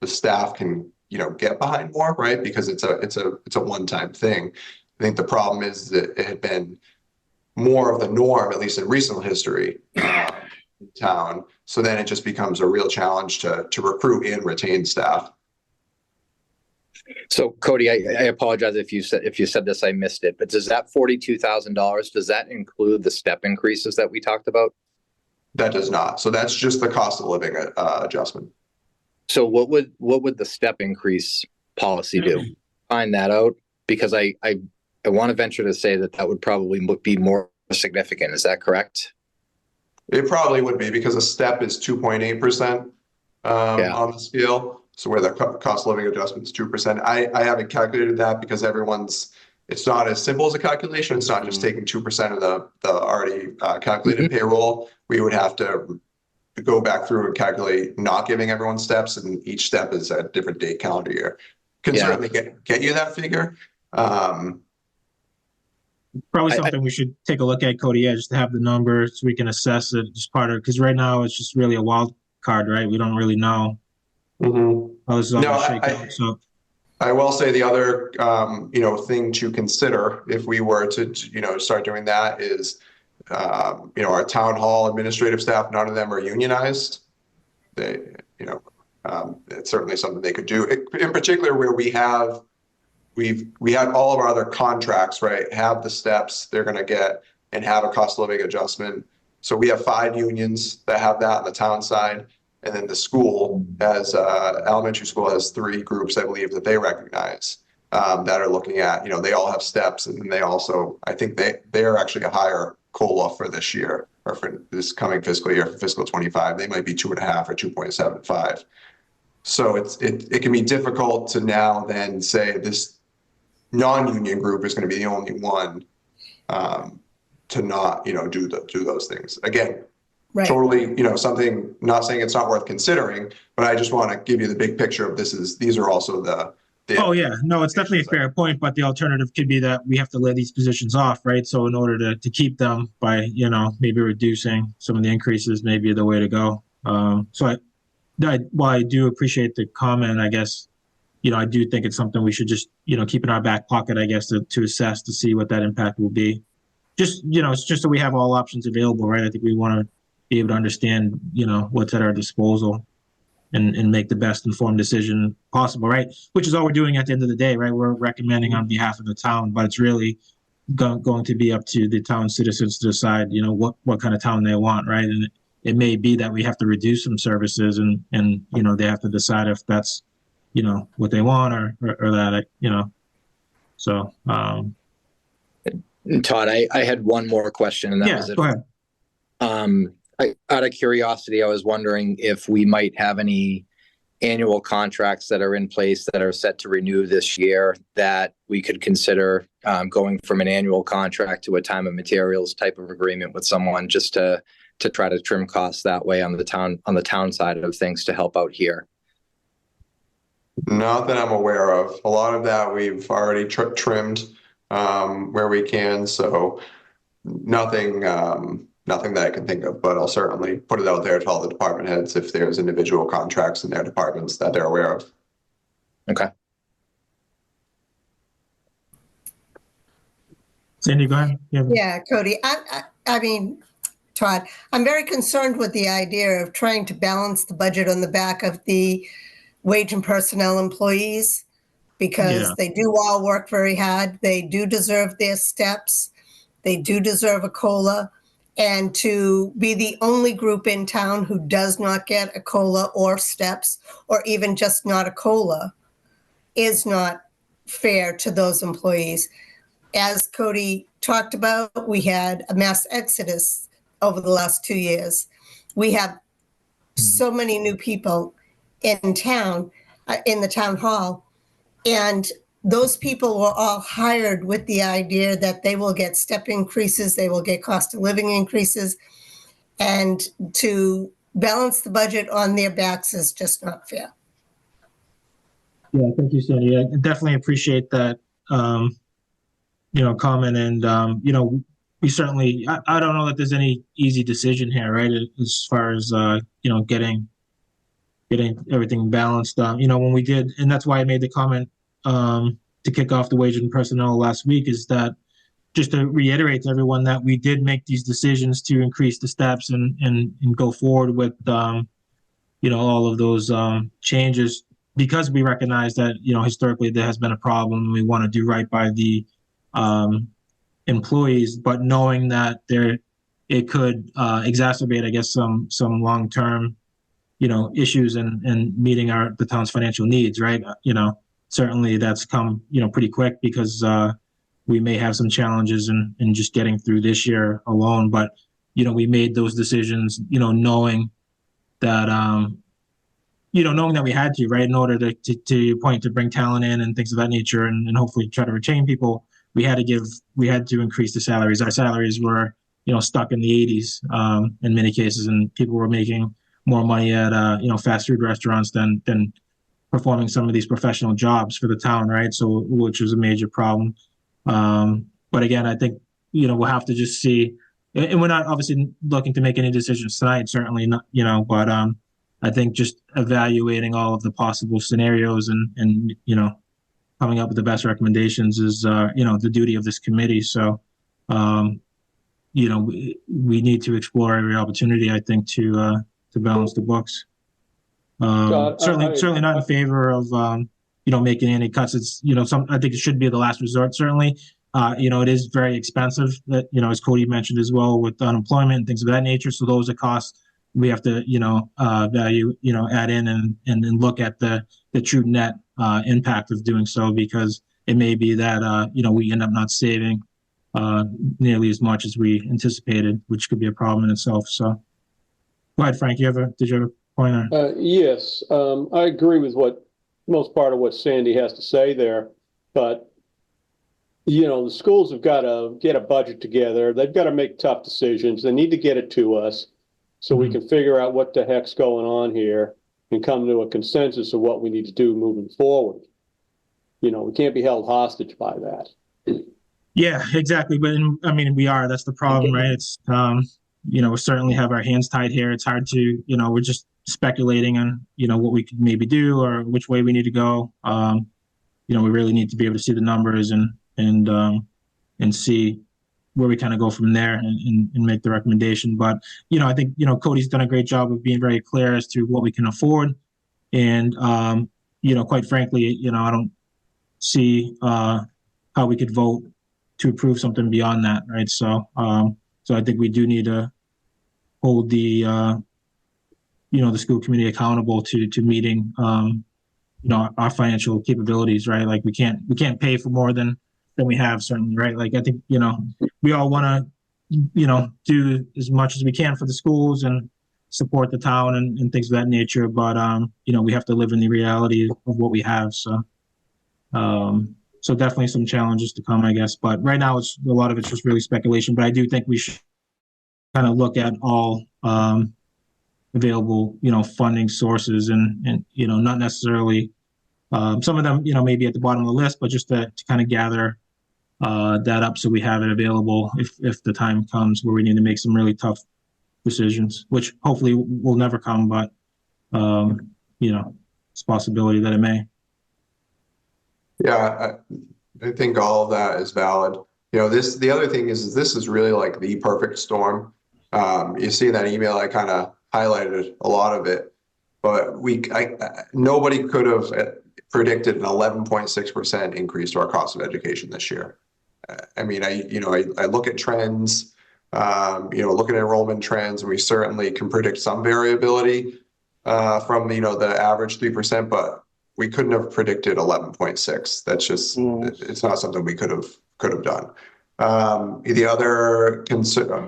E: the staff can, get behind more, right? Because it's a one-time thing. I think the problem is that it had been more of the norm, at least in recent history, in town. So then it just becomes a real challenge to recruit and retain staff.
D: So Cody, I apologize if you said this, I missed it, but does that $42,000, does that include the step increases that we talked about?
E: That does not. So that's just the cost of living adjustment.
D: So what would the step increase policy do? Find that out, because I want to venture to say that would probably be more significant. Is that correct?
E: It probably would be, because a step is 2.8% on the scale. So where the cost of living adjustment is 2%. I haven't calculated that because it's not as simple as a calculation. It's not just taking 2% of the already calculated payroll. We would have to go back through and calculate not giving everyone steps, and each step is a different date calendar year. Can certainly get you that figure.
A: Probably something we should take a look at, Cody, just to have the numbers so we can assess it as part of, because right now it's just really a wild card, right? We don't really know how this is all going to shake out. So
E: I will say the other, thing to consider if we were to, start doing that is, our town hall administrative staff, none of them are unionized. It's certainly something they could do. In particular, where we had all of our other contracts, right, have the steps they're going to get and have a cost of living adjustment. So we have 5 unions that have that on the town side. And then the school elementary school has 3 groups, I believe, that they recognize that are looking at, they all have steps. And then they also, I think they're actually a higher COLA for this year, or for this coming fiscal year, for fiscal 25. They might be 2.5 or 2.75. So it can be difficult to now then say this non-union group is going to be the only one to not, do those things. Again,
I: Right.
E: totally, something, not saying it's not worth considering, but I just want to give you the big picture of these are also the
A: oh yeah, no, it's definitely a fair point, but the alternative could be that we have to lay these positions off, right? So in order to keep them by, maybe reducing some of the increases, maybe the way to go. So while I do appreciate the comment, I guess, I do think it's something we should just, keep in our back pocket, I guess, to assess, to see what that impact will be. Just, it's just so we have all options available, right? I think we want to be able to understand, what's at our disposal and make the best informed decision possible, right? Which is all we're doing at the end of the day, right? We're recommending on behalf of the town, but it's really going to be up to the town citizens to decide, what kind of town they want, right? And it may be that we have to reduce some services and they have to decide if that's, what they want or that, so.
D: Todd, I had one more question, and that was it.
A: Go ahead.
D: Out of curiosity, I was wondering if we might have any annual contracts that are in place that are set to renew this year that we could consider going from an annual contract to a time and materials type of agreement with someone, just to try to trim costs that way on the town side of things to help out here.
E: Not that I'm aware of. A lot of that we've already trimmed where we can. So nothing that I can think of, but I'll certainly put it out there to all the department heads if there's individual contracts in their departments that they're aware of.
D: Okay.
A: Sandy, go ahead.
I: Yeah, Cody, I mean, Todd, I'm very concerned with the idea of trying to balance the budget on the back of the wage and personnel employees, because they do all work very hard. They do deserve their steps. They do deserve a COLA. And to be the only group in town who does not get a COLA or steps, or even just not a COLA, is not fair to those employees. As Cody talked about, we had a mass exodus over the last 2 years. We have so many new people in town, in the town hall, and those people were all hired with the idea that they will get step increases, they will get cost of living increases, and to balance the budget on their backs is just not fair.
A: Yeah, thank you, Sandy. I definitely appreciate that, comment. And, we certainly, I don't know that there's any easy decision here, right? As far as, getting everything balanced. When we did, and that's why I made the comment to kick off the wage and personnel last week, is that just to reiterate to everyone that we did make these decisions to increase the steps and go forward with, all of those changes, because we recognize that, historically there has been a problem. We want to do right by the employees, but knowing that it could exacerbate, I guess, some long-term issues and meeting the town's financial needs, right? Certainly that's come, pretty quick because we may have some challenges in just getting through this year alone. But, we made those decisions, knowing that, knowing that we had to, right, in order to your point, to bring talent in and things of that nature and hopefully try to retain people, we had to increase the salaries. Our salaries were, stuck in the 80s in many cases, and people were making more money at, fast food restaurants than performing some of these professional jobs for the town, right? So, which was a major problem. But again, I think, we'll have to just see, and we're not obviously looking to make any decisions tonight, certainly not, but I think just evaluating all of the possible scenarios and coming up with the best recommendations is, the duty of this committee. So, we need to explore every opportunity, I think, to balance the books. Certainly not in favor of, making any cuts. It's, I think it should be the last resort, certainly. It is very expensive that, as Cody mentioned as well, with unemployment and things of that nature. So those are costs we have to, value, add in and look at the true net impact of doing so, because it may be that, we end up not saving nearly as much as we anticipated, which could be a problem in itself. So go ahead, Frank, did you have a point on?
B: Yes, I agree with most part of what Sandy has to say there, but the schools have got to get a budget together. They've got to make tough decisions. They need to get it to us so we can figure out what the heck's going on here and come to a consensus of what we need to do moving forward. We can't be held hostage by that.
A: Yeah, exactly. But we are. That's the problem, right? It's we certainly have our hands tied here. It's hard to, we're just speculating on, what we could maybe do or which way we need to go. We really need to be able to see the numbers and see where we kind of go from there and make the recommendation. But, I think, Cody's done a great job of being very clear as to what we can afford. And, quite frankly, I don't see how we could vote to approve something beyond that, right? So, so I think we do need to hold the, the school committee accountable to meeting, our financial capabilities, right? Like we can't pay for more than we have, certainly, right? Like I think, we all want to, do as much as we can for the schools and support the town and things of that nature. But, we have to live in the reality of what we have. So, so definitely some challenges to come, I guess. But right now, a lot of it's just really speculation. But I do think we should kind of look at all available, funding sources and not necessarily some of them, maybe at the bottom of the list, but just to kind of gather that up so we have it available if the time comes where we need to make some really tough decisions, which hopefully will never come, but it's a possibility that it may.
E: Yeah, I think all of that is valid. The other thing is this is really like the perfect storm. You see in that email, I kind of highlighted a lot of it, but nobody could have predicted an 11.6% increase to our cost of education this year. I look at trends, look at enrollment trends, and we certainly can predict some variability from the average 3%, but we couldn't have predicted 11.6. That's just it's not something we could have done. The other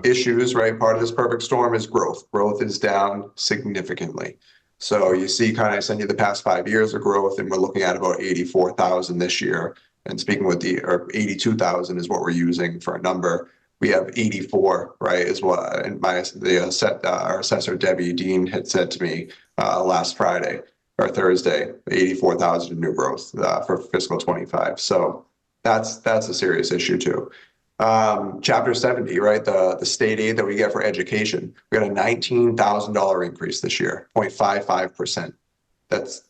E: issues, right? Part of this perfect storm is growth. Growth is down significantly. So you see, I send you the past 5 years of growth, and we're looking at about 84,000 this year. And speaking with 82,000 is what we're using for a number. We have 84, right? Is what and our assessor Debbie Dean had said to me last Friday or Thursday. 84,000 in new growth for fiscal 25. So that's a serious issue too. Chapter 70, right? The state aid that we get for education. We got a $19,000 increase this year, 0.55%. That's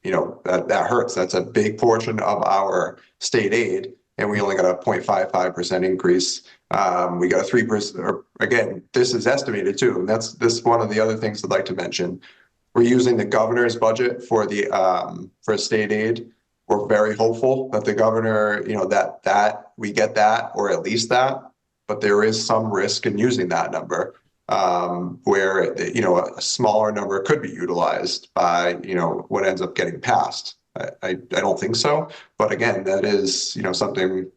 E: that hurts. That's a big portion of our state aid, and we only got a 0.55% increase. We got a 3%. Or again, this is estimated too, and this one of the other things I'd like to mention. We're using the governor's budget for state aid. We're very hopeful that the governor, that we get that or at least that, but there is some risk in using that number. where, a smaller number could be utilized by, what ends up getting passed. I don't think so. But again, that is, something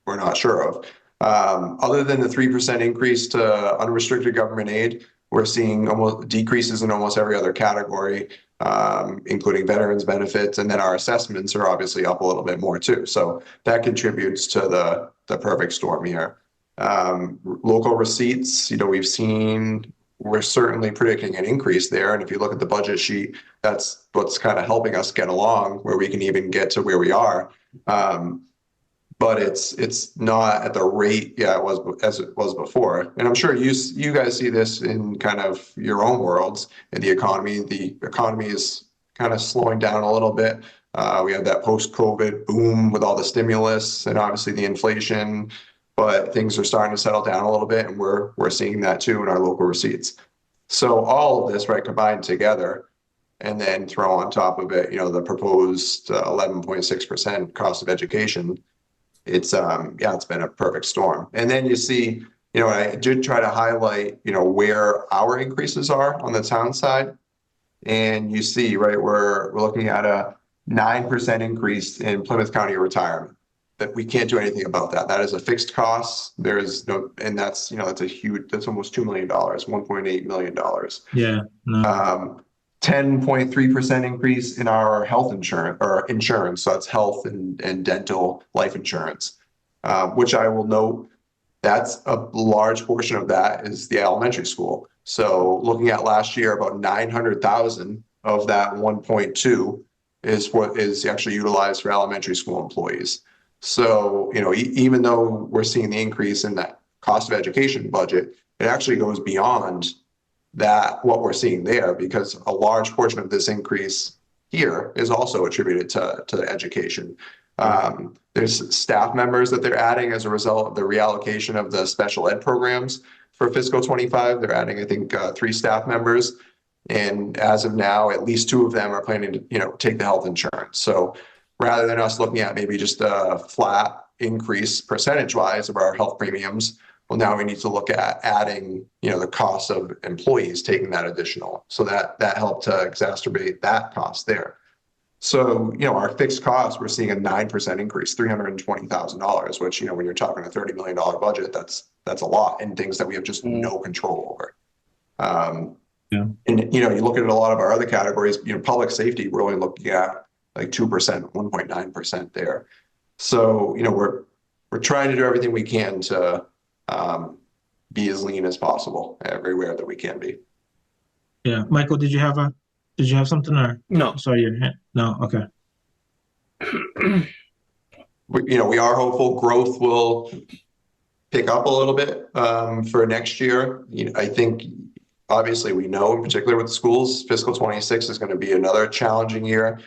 E: we're not sure of. Other than the 3% increase to unrestricted government aid, we're seeing almost decreases in almost every other category, including veterans benefits, and then our assessments are obviously up a little bit more too. So that contributes to the perfect storm here. Local receipts, we're certainly predicting an increase there. And if you look at the budget sheet, that's what's kind of helping us get along where we can even get to where we are. But it's not at the rate, it was as it was before. And I'm sure you guys see this in kind of your own worlds in the economy. The economy is kind of slowing down a little bit. We had that post-COVID boom with all the stimulus and obviously the inflation, but things are starting to settle down a little bit, and we're seeing that too in our local receipts. So all of this, right, combined together, and then throw on top of it, the proposed 11.6% cost of education. It's been a perfect storm. And then you see, I did try to highlight, where our increases are on the town side. And you see, right, we're looking at a 9% increase in Plymouth County retirement. That we can't do anything about that. That is a fixed cost. There is no, and that's, that's almost $2 million, $1.8 million.
A: Yeah. No.
E: 10.3% increase in our health insurance. So that's health and dental life insurance, which I will note that's a large portion of that is the elementary school. So looking at last year, about 900,000 of that 1.2 is what is actually utilized for elementary school employees. So, even though we're seeing the increase in that cost of education budget, it actually goes beyond that, what we're seeing there, because a large portion of this increase here is also attributed to education. There's staff members that they're adding as a result of the reallocation of the special ed programs for fiscal 25. They're adding, I think, 3 staff members. And as of now, at least 2 of them are planning to, take the health insurance. So rather than us looking at maybe just a flat increase percentage-wise of our health premiums, well, now we need to look at adding, the cost of employees taking that additional. So that helped to exacerbate that cost there. So, our fixed costs, we're seeing a 9% increase, $320,000, which, when you're talking a $30 million budget, that's a lot, and things that we have just no control over.
A: Yeah.
E: And, you look at a lot of our other categories, public safety, we're only looking at like 2%, 1.9% there. So, we're trying to do everything we can to be as lean as possible everywhere that we can be.
A: Yeah. Michael, did you have something, or?
C: No.
A: Sorry, your hand. No. Okay.
E: We are hopeful growth will pick up a little bit for next year. I think obviously we know, in particular with the schools, fiscal 26 is going to be another challenging year.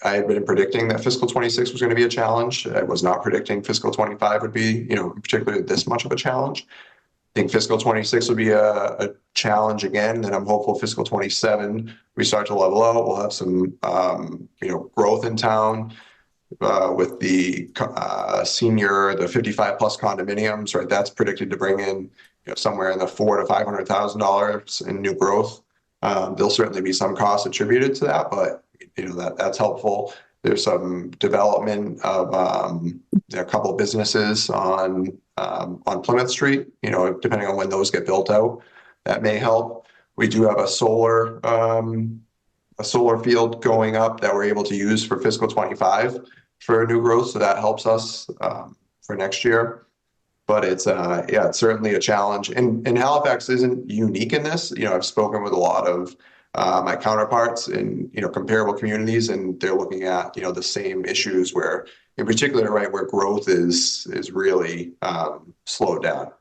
E: I had been predicting that fiscal 26 was going to be a challenge. I was not predicting fiscal 25 would be, particularly this much of a challenge. I think fiscal 26 will be a challenge again, and I'm hopeful fiscal 27 we start to level out. We'll have some, growth in town with the the 55 plus condominiums. Right, that's predicted to bring in somewhere in the $400,000 to $500,000 in new growth. There'll certainly be some costs attributed to that, but that's helpful. There's some development of a couple of businesses on Plymouth Street, depending on when those get built out, that may help. We do have a solar field going up that we're able to use for fiscal 25 for new growth. So that helps us for next year. But it's certainly a challenge. And Halifax isn't unique in this. I've spoken with a lot of my counterparts in comparable communities, and they're looking at the same issues where, in particular, right, where growth is really slowed down.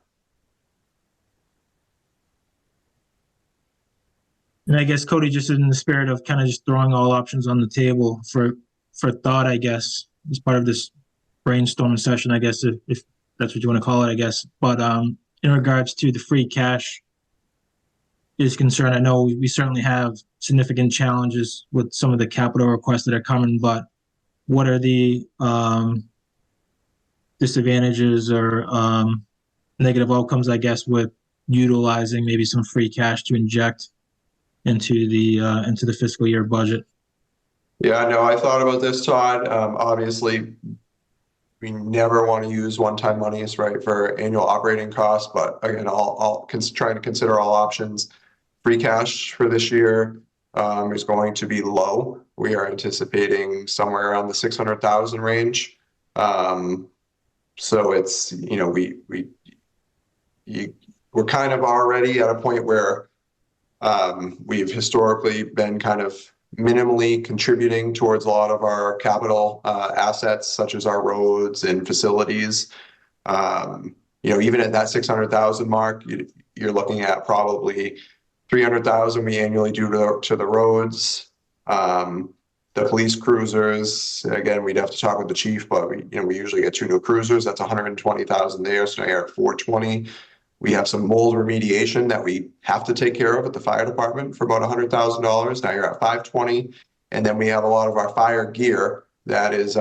A: And I guess, Cody, just in the spirit of kind of just throwing all options on the table for thought, I guess, as part of this brainstorming session, I guess, if that's what you want to call it, I guess. But in regards to the free cash is concerned, I know we certainly have significant challenges with some of the capital requests that are coming, but what are the disadvantages or negative outcomes, I guess, with utilizing maybe some free cash to inject into the fiscal year budget.
E: Yeah, no, I thought about this, Todd. Obviously, we never want to use one-time monies, right, for annual operating costs. But again, I'll try to consider all options. Free cash for this year is going to be low. We are anticipating somewhere around the 600,000 range. So it's, you know, we're kind of already at a point where we've historically been kind of minimally contributing towards a lot of our capital assets, such as our roads and facilities. You know, even at that 600,000 mark, you're looking at probably 300,000 we annually do to the roads. The police cruisers, again, we'd have to talk with the chief, but we usually get 2 new cruisers. That's 120,000 there. So now you're at 420. We have some mold remediation that we have to take care of at the fire department for about $100,000. Now you're at 520. And then we have a lot of our fire gear that is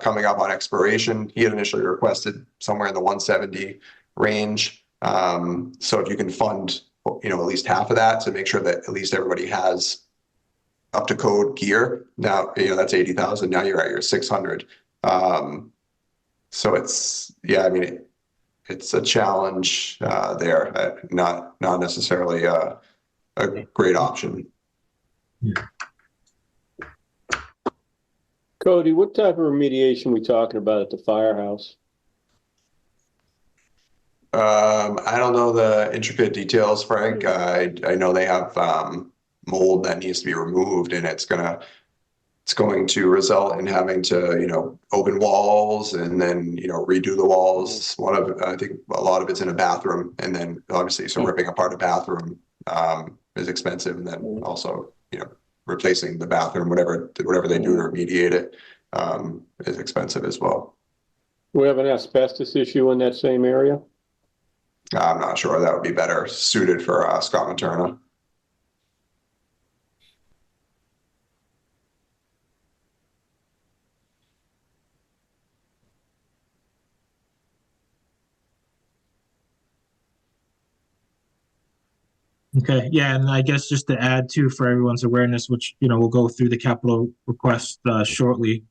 E: coming up on expiration. He had initially requested somewhere in the 170 range. So if you can fund, at least half of that to make sure that at least everybody has up to code gear. Now, that's 80,000. Now you're at your 600. So it's, yeah, I mean, it's a challenge there, not necessarily a great option.
A: Yeah.
B: Cody, what type of remediation are we talking about at the firehouse?
E: I don't know the intricate details, Frank. I know they have mold that needs to be removed, and it's going to result in having to open walls and then redo the walls. I think a lot of it's in a bathroom, and then obviously ripping apart a bathroom is expensive, and then also replacing the bathroom, whatever they do to remediate it, is expensive as well.
B: We have an asbestos issue in that same area.
E: I'm not sure. That would be better suited for Scott Materna.
A: Okay, yeah, and I guess just to add too, for everyone's awareness, which we'll go through the capital request shortly,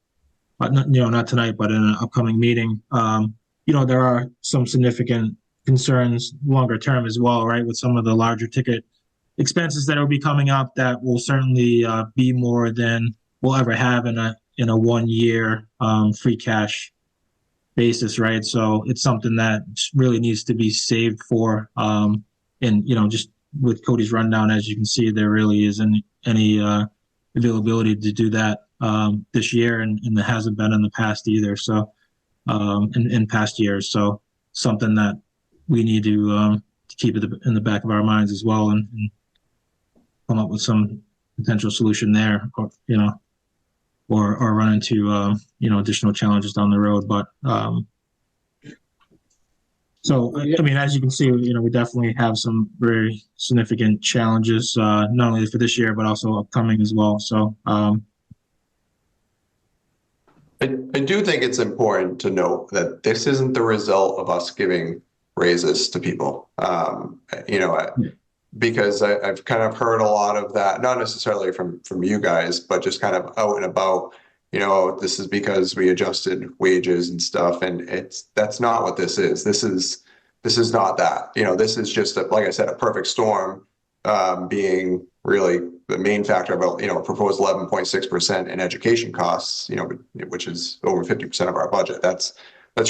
A: but not tonight, but in an upcoming meeting. There are some significant concerns longer term as well, right? With some of the larger ticket expenses that will be coming up, that will certainly be more than we'll ever have in a 1 year free cash basis, right? So it's something that really needs to be saved for, and just with Cody's rundown, as you can see, there really isn't any availability to do that this year, and there hasn't been in the past either. So in past years, so something that we need to keep it in the back of our minds as well, and come up with some potential solution there, or run into additional challenges down the road. But so, I mean, as you can see, we definitely have some very significant challenges, not only for this year, but also upcoming as well. So,
E: I do think it's important to note that this isn't the result of us giving raises to people, because I've kind of heard a lot of that, not necessarily from you guys, but just kind of out and about. This is because we adjusted wages and stuff, and that's not what this is. This is not that. This is just like I said, a perfect storm, being really the main factor about proposed 11.6% in education costs, which is over 50% of our budget. That's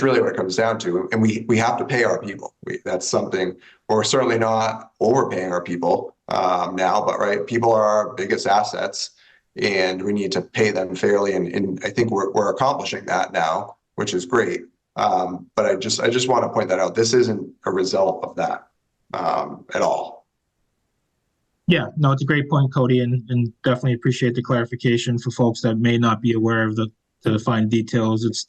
E: really what it comes down to, and we have to pay our people. That's something. We're certainly not overpaying our people now, but right, people are our biggest assets, and we need to pay them fairly, and I think we're accomplishing that now, which is great. But I just want to point that out. This isn't a result of that at all.
A: yeah, no, it's a great point, Cody, and definitely appreciate the clarification for folks that may not be aware of the fine details. It's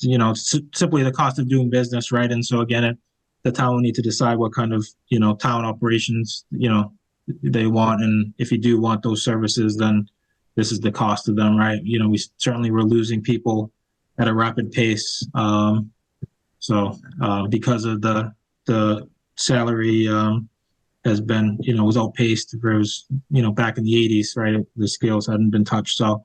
A: simply the cost of doing business, right? And so again, the town will need to decide what kind of town operations they want, and if you do want those services, then this is the cost of them, right? We certainly were losing people at a rapid pace. So because of the salary has been, was outpaced. Whereas, back in the 80s, right, the scales hadn't been touched. So,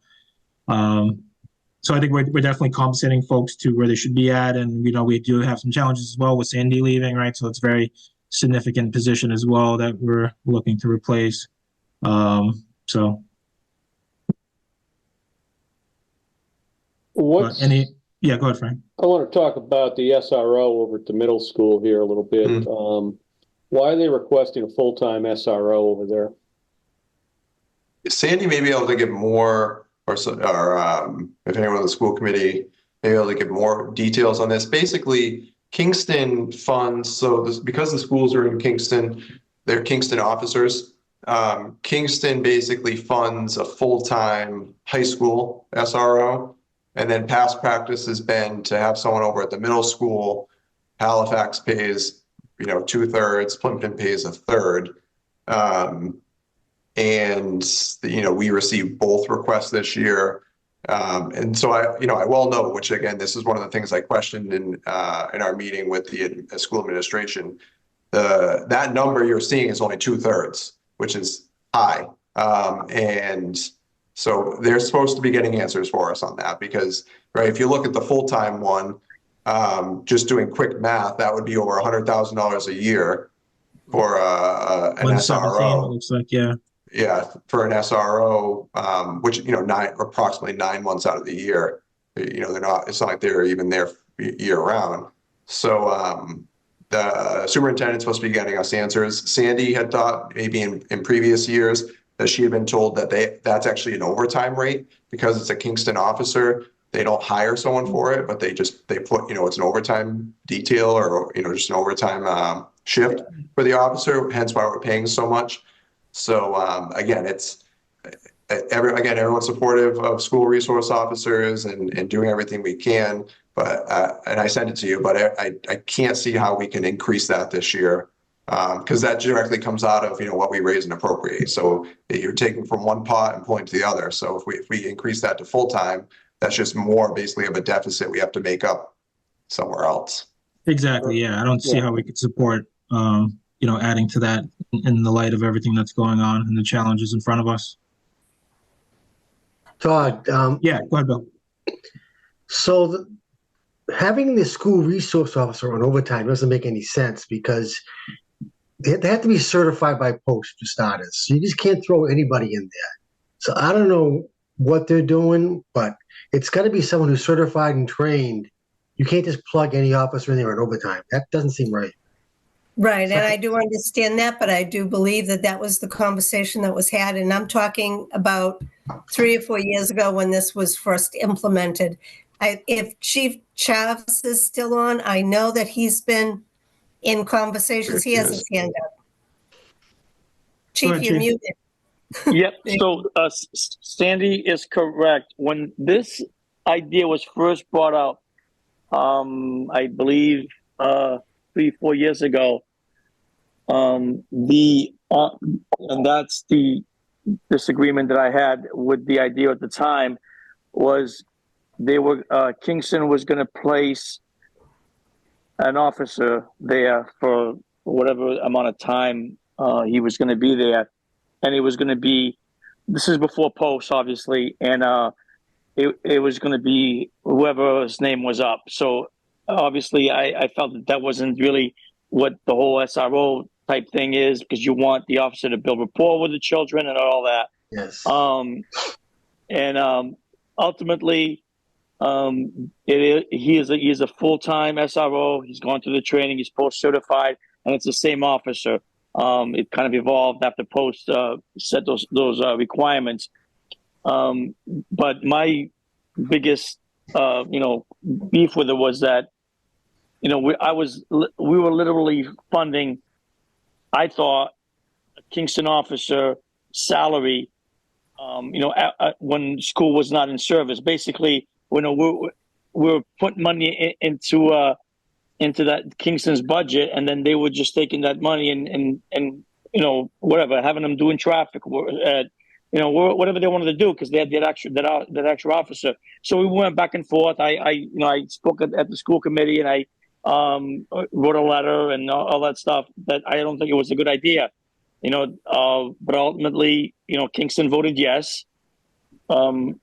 A: so I think we're definitely compensating folks to where they should be at, and we do have some challenges as well with Sandy leaving, right? So it's a very significant position as well that we're looking to replace. So.
B: What's,
A: Yeah, go ahead, Frank.
B: I want to talk about the SRO over at the middle school here a little bit. Why are they requesting a full-time SRO over there?
E: Sandy may be able to give more, or if anyone on the school committee may be able to give more details on this. Basically, Kingston funds, so because the schools are in Kingston, they're Kingston officers. Kingston basically funds a full-time high school SRO. And then past practice has been to have someone over at the middle school. Halifax pays, 2/3, Plimpton pays 1/3. And we received both requests this year. And so I well know, which again, this is one of the things I questioned in our meeting with the school administration. That number you're seeing is only 2/3, which is high. And so they're supposed to be getting answers for us on that because, right, if you look at the full-time one, just doing quick math, that would be over $100,000 a year for an SRO.
A: It looks like, yeah.
E: Yeah, for an SRO, which, approximately 9 months out of the year, they're not, it's not like they're even there year round. So the superintendent's supposed to be getting us answers. Sandy had thought maybe in previous years that she had been told that that's actually an overtime rate because it's a Kingston officer. They don't hire someone for it, but they put, it's an overtime detail or, just an overtime shift for the officer, hence why we're paying so much. So again, everyone's supportive of school resource officers and doing everything we can. But and I sent it to you, but I can't see how we can increase that this year because that directly comes out of what we raise and appropriate. So you're taking from one pot and pulling to the other. So if we increase that to full time, that's just more basically of a deficit we have to make up somewhere else.
A: Exactly. Yeah, I don't see how we could support adding to that in the light of everything that's going on and the challenges in front of us.
J: Todd,
A: yeah, go ahead, Bill.
J: So having the school resource officer on overtime doesn't make any sense because they have to be certified by post for starters. So you just can't throw anybody in there. So I don't know what they're doing, but it's got to be someone who's certified and trained. You can't just plug any officer in there on overtime. That doesn't seem right.
I: Right, and I do understand that, but I do believe that was the conversation that was had, and I'm talking about 3 or 4 years ago when this was first implemented. If Chief Chavs is still on, I know that he's been in conversations. He has his hand up. Chief, you're muted.
K: Yep, so Sandy is correct. When this idea was first brought up, I believe 3-4 years ago, and that's the disagreement that I had with the idea at the time was Kingston was going to place an officer there for whatever amount of time he was going to be there, and it was going to be, this is before post obviously, and it was going to be whoever his name was up. So obviously I felt that wasn't really what the whole SRO type thing is, because you want the officer to build rapport with the children and all that.
J: Yes.
K: Ultimately, he is a full-time SRO. He's gone through the training. He's post certified, and it's the same officer. It kind of evolved after post set those requirements. But my biggest beef with it was that we were literally funding, I thought, a Kingston officer salary, when school was not in service. Basically, we're putting money into that Kingston's budget, and then they were just taking that money and whatever, having them doing traffic, whatever they wanted to do, because they had that extra officer. So we went back and forth. I spoke at the school committee, and I wrote a letter and all that stuff, that I don't think it was a good idea. But ultimately, Kingston voted yes. I'm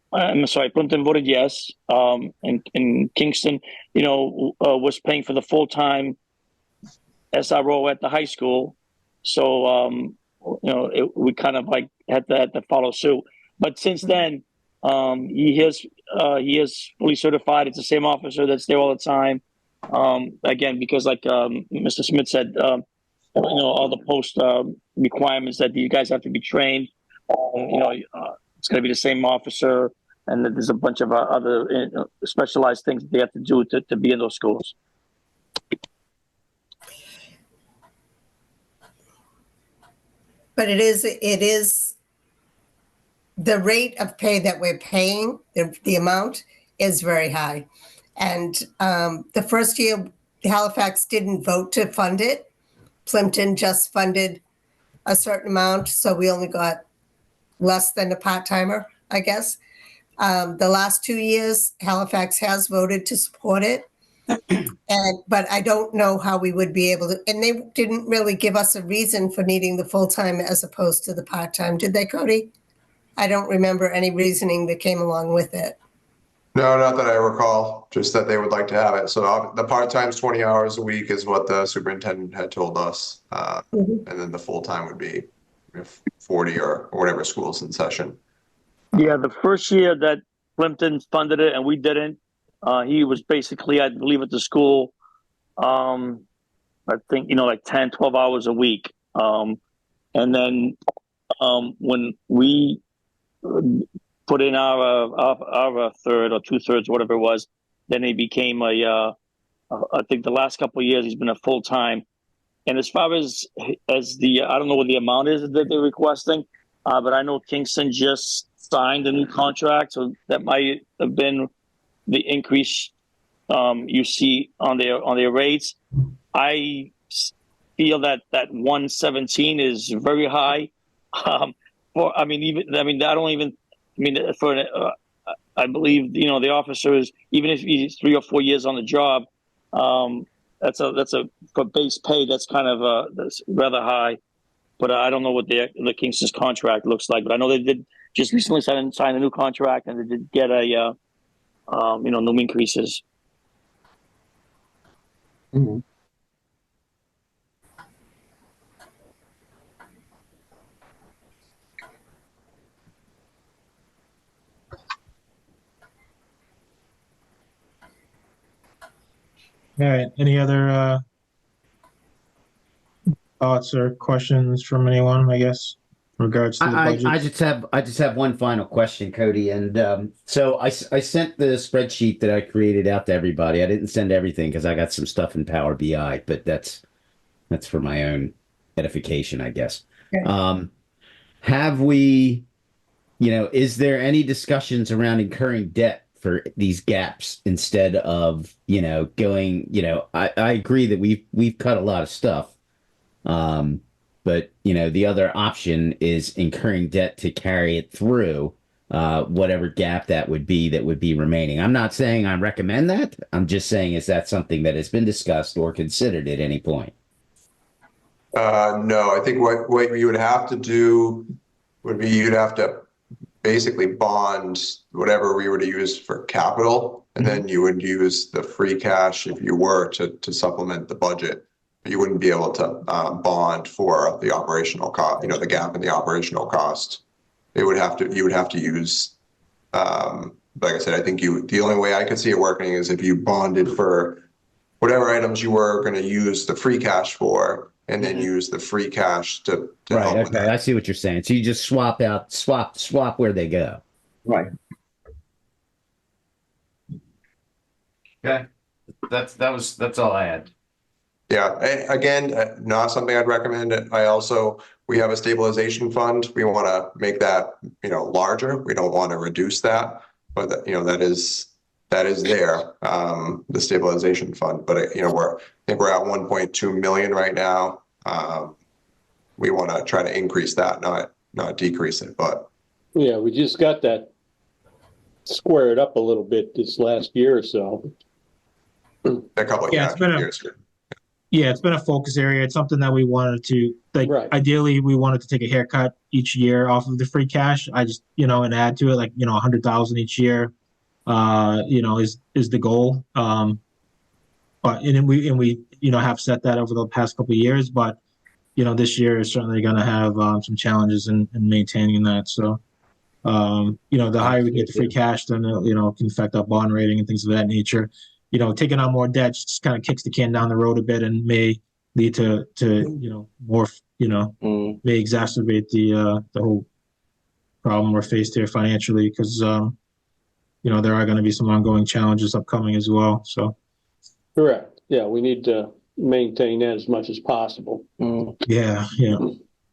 K: sorry, Plimpton voted yes. And Kingston, was paying for the full-time SRO at the high school. So, we kind of like had to follow suit. But since then, he is fully certified. It's the same officer that's there all the time. Again, because like Mr. Smith said, all the post requirements that you guys have to be trained. It's going to be the same officer, and there's a bunch of other specialized things that they have to do to be in those schools.
I: But it is the rate of pay that we're paying, the amount is very high. And the first year, Halifax didn't vote to fund it. Plimpton just funded a certain amount, so we only got less than a part-timer, I guess. The last 2 years, Halifax has voted to support it. But I don't know how we would be able to, and they didn't really give us a reason for needing the full-time as opposed to the part-time, did they, Cody? I don't remember any reasoning that came along with it.
E: No, not that I recall, just that they would like to have it. So the part-time's 20 hours a week is what the superintendent had told us. And then the full-time would be 40 or whatever school's in session.
K: Yeah, the first year that Plimpton funded it and we didn't, he was basically, I believe, at the school, I think, like 10, 12 hours a week. And then when we put in our third or 2/3, whatever it was, then he became I think the last couple of years he's been a full-time. And as far as the, I don't know what the amount is that they're requesting, but I know Kingston just signed a new contract, so that might have been the increase you see on their rates. I feel that 117 is very high. I believe the officers, even if he's 3 or 4 years on the job, that's a for base pay. That's kind of that's rather high. But I don't know what the Kingston's contract looks like. But I know they did just recently sign a new contract, and they did get a new increases.
C: Mhm.
A: All right, any other thoughts or questions from anyone, I guess, in regards to the budget?
F: I just have one final question, Cody. And so I sent the spreadsheet that I created out to everybody. I didn't send everything because I got some stuff in Power BI, but that's for my own edification, I guess. Okay. Have we, is there any discussions around incurring debt for these gaps instead of, going, I agree that we've cut a lot of stuff. But the other option is incurring debt to carry it through, whatever gap that would be remaining. I'm not saying I recommend that. I'm just saying, is that something that has been discussed or considered at any point?
E: No, I think what you would have to do would be you'd have to basically bond whatever we were to use for capital, and then you would use the free cash if you were to supplement the budget. You wouldn't be able to bond for the operational cost, the gap in the operational cost. You would have to use, like I said, I think the only way I could see it working is if you bonded for whatever items you were going to use the free cash for, and then use the free cash to help with that.
F: I see what you're saying. So you just swap where they go.
C: Right.
F: Okay. That's all I had.
E: Yeah, again, not something I'd recommend. We have a stabilization fund. We want to make that, larger. We don't want to reduce that, but that is there, the stabilization fund. But I think we're at 1.2 million right now. We want to try to increase that, not decrease it. But
B: yeah, we just got that squared up a little bit this last year or so.
E: a couple of
A: Yeah, it's been a-
E: years.
A: Yeah, it's been a focus area. It's something that we wanted to, like,
B: Right.
A: ideally, we wanted to take a haircut each year off of the free cash. I just, and add to it, like, 100,000 each year, is the goal. But, and we, have set that over the past couple of years, but, this year is certainly going to have some challenges in maintaining that. So, the higher we get the free cash, then, it can affect our bond rating and things of that nature. Taking on more debt just kind of kicks the can down the road a bit and may lead to more, may exacerbate the whole problem we're faced here financially because, there are going to be some ongoing challenges upcoming as well. So,
B: Correct. Yeah, we need to maintain that as much as possible.
A: yeah.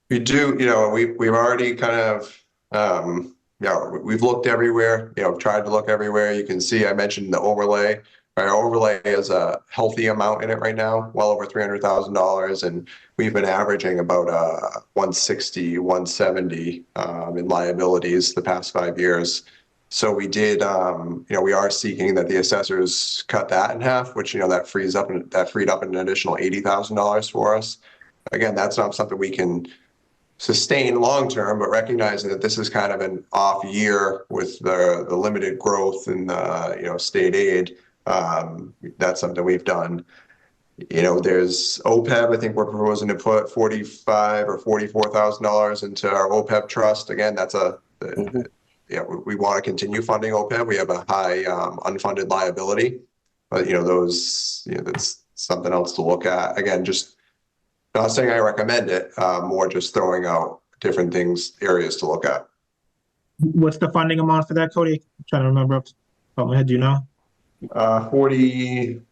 E: We do, we've already kind of, we've looked everywhere, tried to look everywhere. You can see, I mentioned the overlay. Our overlay is a healthy amount in it right now, well over $300,000. And we've been averaging about 160, 170 in liabilities the past 5 years. So we did, we are seeking that the assessors cut that in half, which, that freed up an additional $80,000 for us. Again, that's not something we can sustain long term, but recognizing that this is kind of an off year with the limited growth in the state aid, that's something we've done. There's OPEB. I think we're proposing to put $45,000 or $44,000 into our OPEB trust. Again, that's we want to continue funding OPEB. We have a high unfunded liability, but that's something else to look at. Again, just not saying I recommend it, more just throwing out different areas to look at.
A: What's the funding amount for that, Cody? I'm trying to remember off the top of my head. Do you know?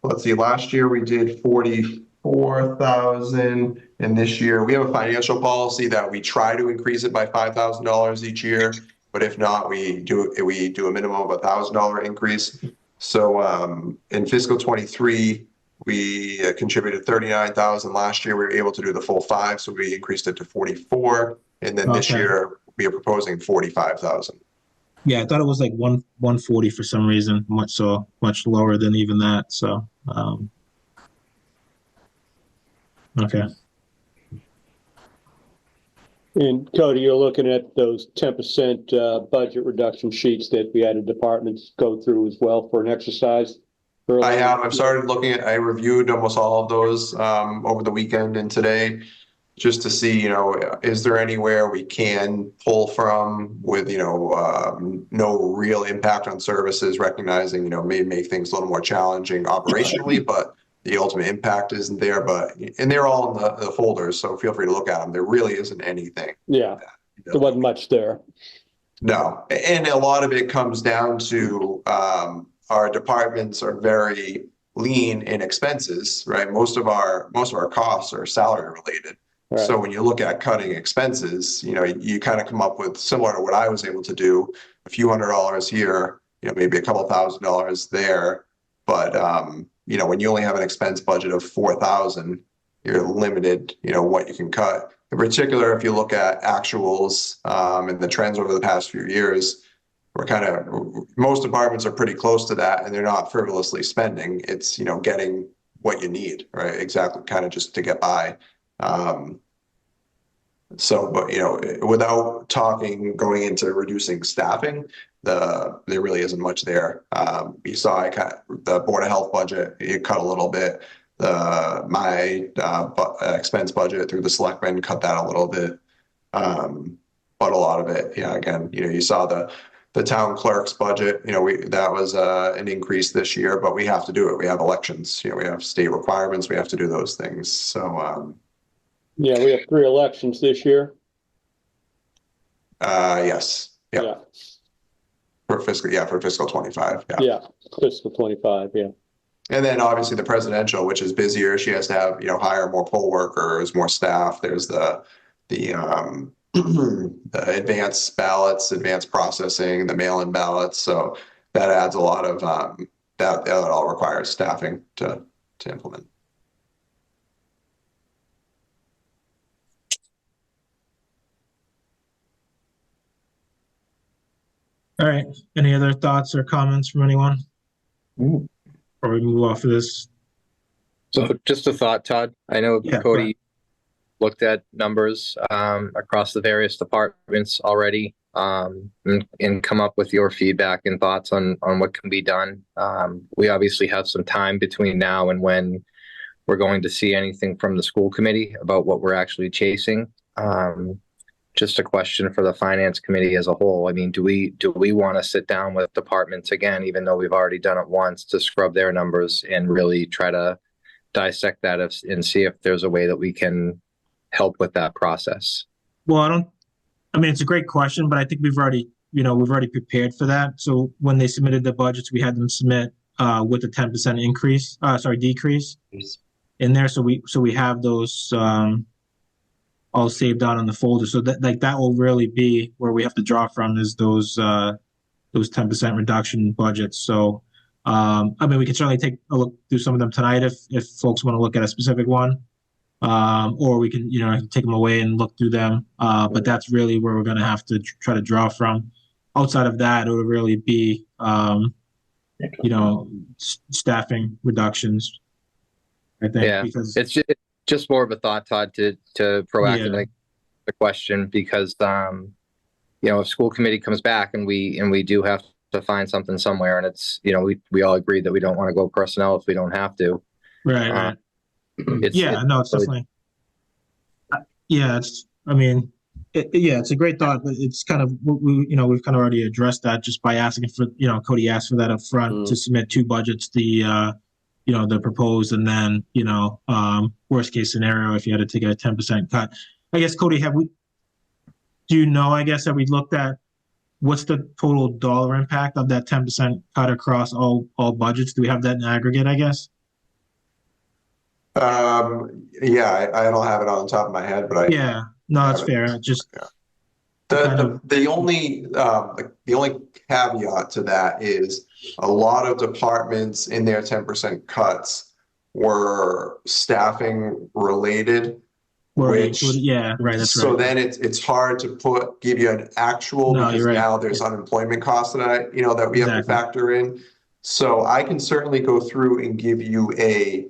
E: Let's see, last year we did 44,000, and this year we have a financial policy that we try to increase it by $5,000 each year, but if not, we do a minimum of $1,000 increase. So in fiscal 23, we contributed 39,000 last year. We were able to do the full 5, so we increased it to 44, and then this year we are proposing 45,000.
A: Yeah, I thought it was like 140 for some reason, much lower than even that. So, okay.
B: And Cody, you're looking at those 10% budget reduction sheets that we had the departments go through as well for an exercise.
E: I have. I've started looking at. I reviewed almost all of those over the weekend and today, just to see, is there anywhere we can pull from with, no real impact on services, recognizing, may make things a little more challenging operationally, but the ultimate impact isn't there. And they're all in the folders, so feel free to look at them. There really isn't anything.
B: Yeah, there wasn't much there.
E: No, and a lot of it comes down to our departments are very lean in expenses, right? Most of our costs are salary related.
B: Right.
E: So when you look at cutting expenses, you kind of come up with similar to what I was able to do, a few $100s here, maybe a couple $1,000s there. But, when you only have an expense budget of 4,000, you're limited, what you can cut. In particular, if you look at actuals and the trends over the past few years, most departments are pretty close to that, and they're not frivolously spending. It's, getting what you need, right? Exactly, kind of just to get by. But without going into reducing staffing, there really isn't much there. You saw the Board of Health budget, it cut a little bit. My expense budget through the selectmen cut that a little bit. But a lot of it, again, you saw the town clerk's budget, that was an increase this year, but we have to do it. We have elections, we have state requirements, we have to do those things. So,
B: yeah, we have 3 elections this year.
E: Yes. Yep.
B: Yeah.
E: For fiscal 25.
B: Yeah, fiscal 25. Yeah.
E: And then obviously the presidential, which is busier. She has to have, hire more poll workers, more staff. There's the advanced ballots, advanced processing, the mail-in ballots. So that adds a lot of that all requires staffing to implement.
A: All right. Any other thoughts or comments from anyone? before we move off of this?
D: So just a thought, Todd. I know
A: Yeah,
D: Cody looked at numbers across the various departments already and come up with your feedback and thoughts on what can be done. We obviously have some time between now and when we're going to see anything from the school committee about what we're actually chasing. Just a question for the finance committee as a whole. I mean, do we want to sit down with departments again, even though we've already done it once, to scrub their numbers and really try to dissect that and see if there's a way that we can help with that process?
A: Well, I mean, it's a great question, but I think we've already prepared for that. So when they submitted the budgets, we had them submit with a 10% decrease in there. So we have those all saved down in the folder. So that will really be where we have to draw from, is those 10% reduction budgets. So I mean, we can certainly take a look through some of them tonight if folks want to look at a specific one. Or we can, take them away and look through them. But that's really where we're going to have to try to draw from. Outside of that, it would really be, staffing reductions, I think.
D: Yeah,
A: because
D: it's just more of a thought, Todd, to proactively the question, because, if school committee comes back and we do have to find something somewhere, and it's, we all agree that we don't want to go personnel if we don't have to.
A: Right. It's definitely. It's a great thought, but it's kind of, we've kind of already addressed that just by asking for, Cody asked for that up front to submit two budgets, the proposed, and then, worst case scenario, if you had to take a 10% cut. I guess, Cody, have we looked at what's the total dollar impact of that 10% cut across all budgets? Do we have that in aggregate, I guess?
E: I don't have it on the top of my head, but
A: that's fair.
E: The only caveat to that is a lot of departments in their 10% cuts were staffing related.
A: That's right.
E: So then it's hard to give you an actual, because now there's unemployment costs that that we have to factor in. So I can certainly go through and give you a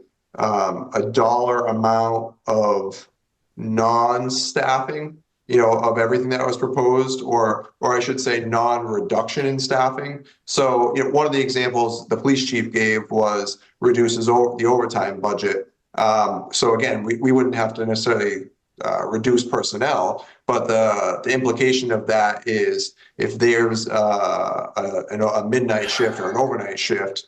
E: dollar amount of non-staffing, of everything that was proposed, or I should say non-reduction in staffing. So, one of the examples the police chief gave was reduces the overtime budget. So again, we wouldn't have to necessarily reduce personnel, but the implication of that is if there's a midnight shift or an overnight shift,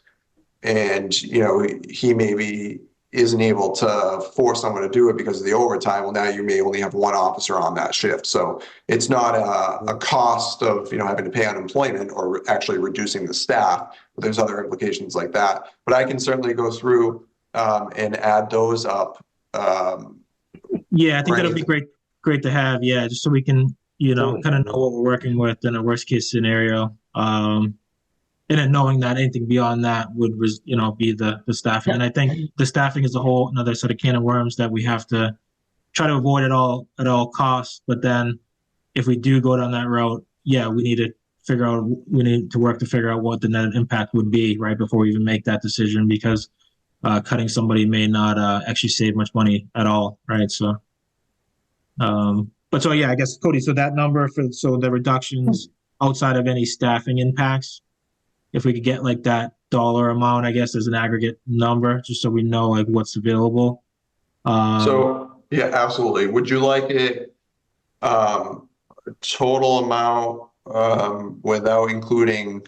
E: and he maybe isn't able to force someone to do it because of the overtime, well, now you may only have one officer on that shift. So it's not a cost of having to pay unemployment or actually reducing the staff, but there's other implications like that. But I can certainly go through and add those up.
A: I think that'll be great to have. Yeah, just so we can kind of know what we're working with in a worst case scenario. And then knowing that anything beyond that would, be the staffing. And I think the staffing is a whole another sort of can of worms that we have to try to avoid at all costs. But then if we do go down that route, we need to work to figure out what the net impact would be right before we even make that decision, because cutting somebody may not actually save much money at all. Right. So, I guess, Cody, so that number so the reductions outside of any staffing impacts, if we could get like that dollar amount, I guess, as an aggregate number, just so we know like what's available.
E: Absolutely. Would you like it total amount without including,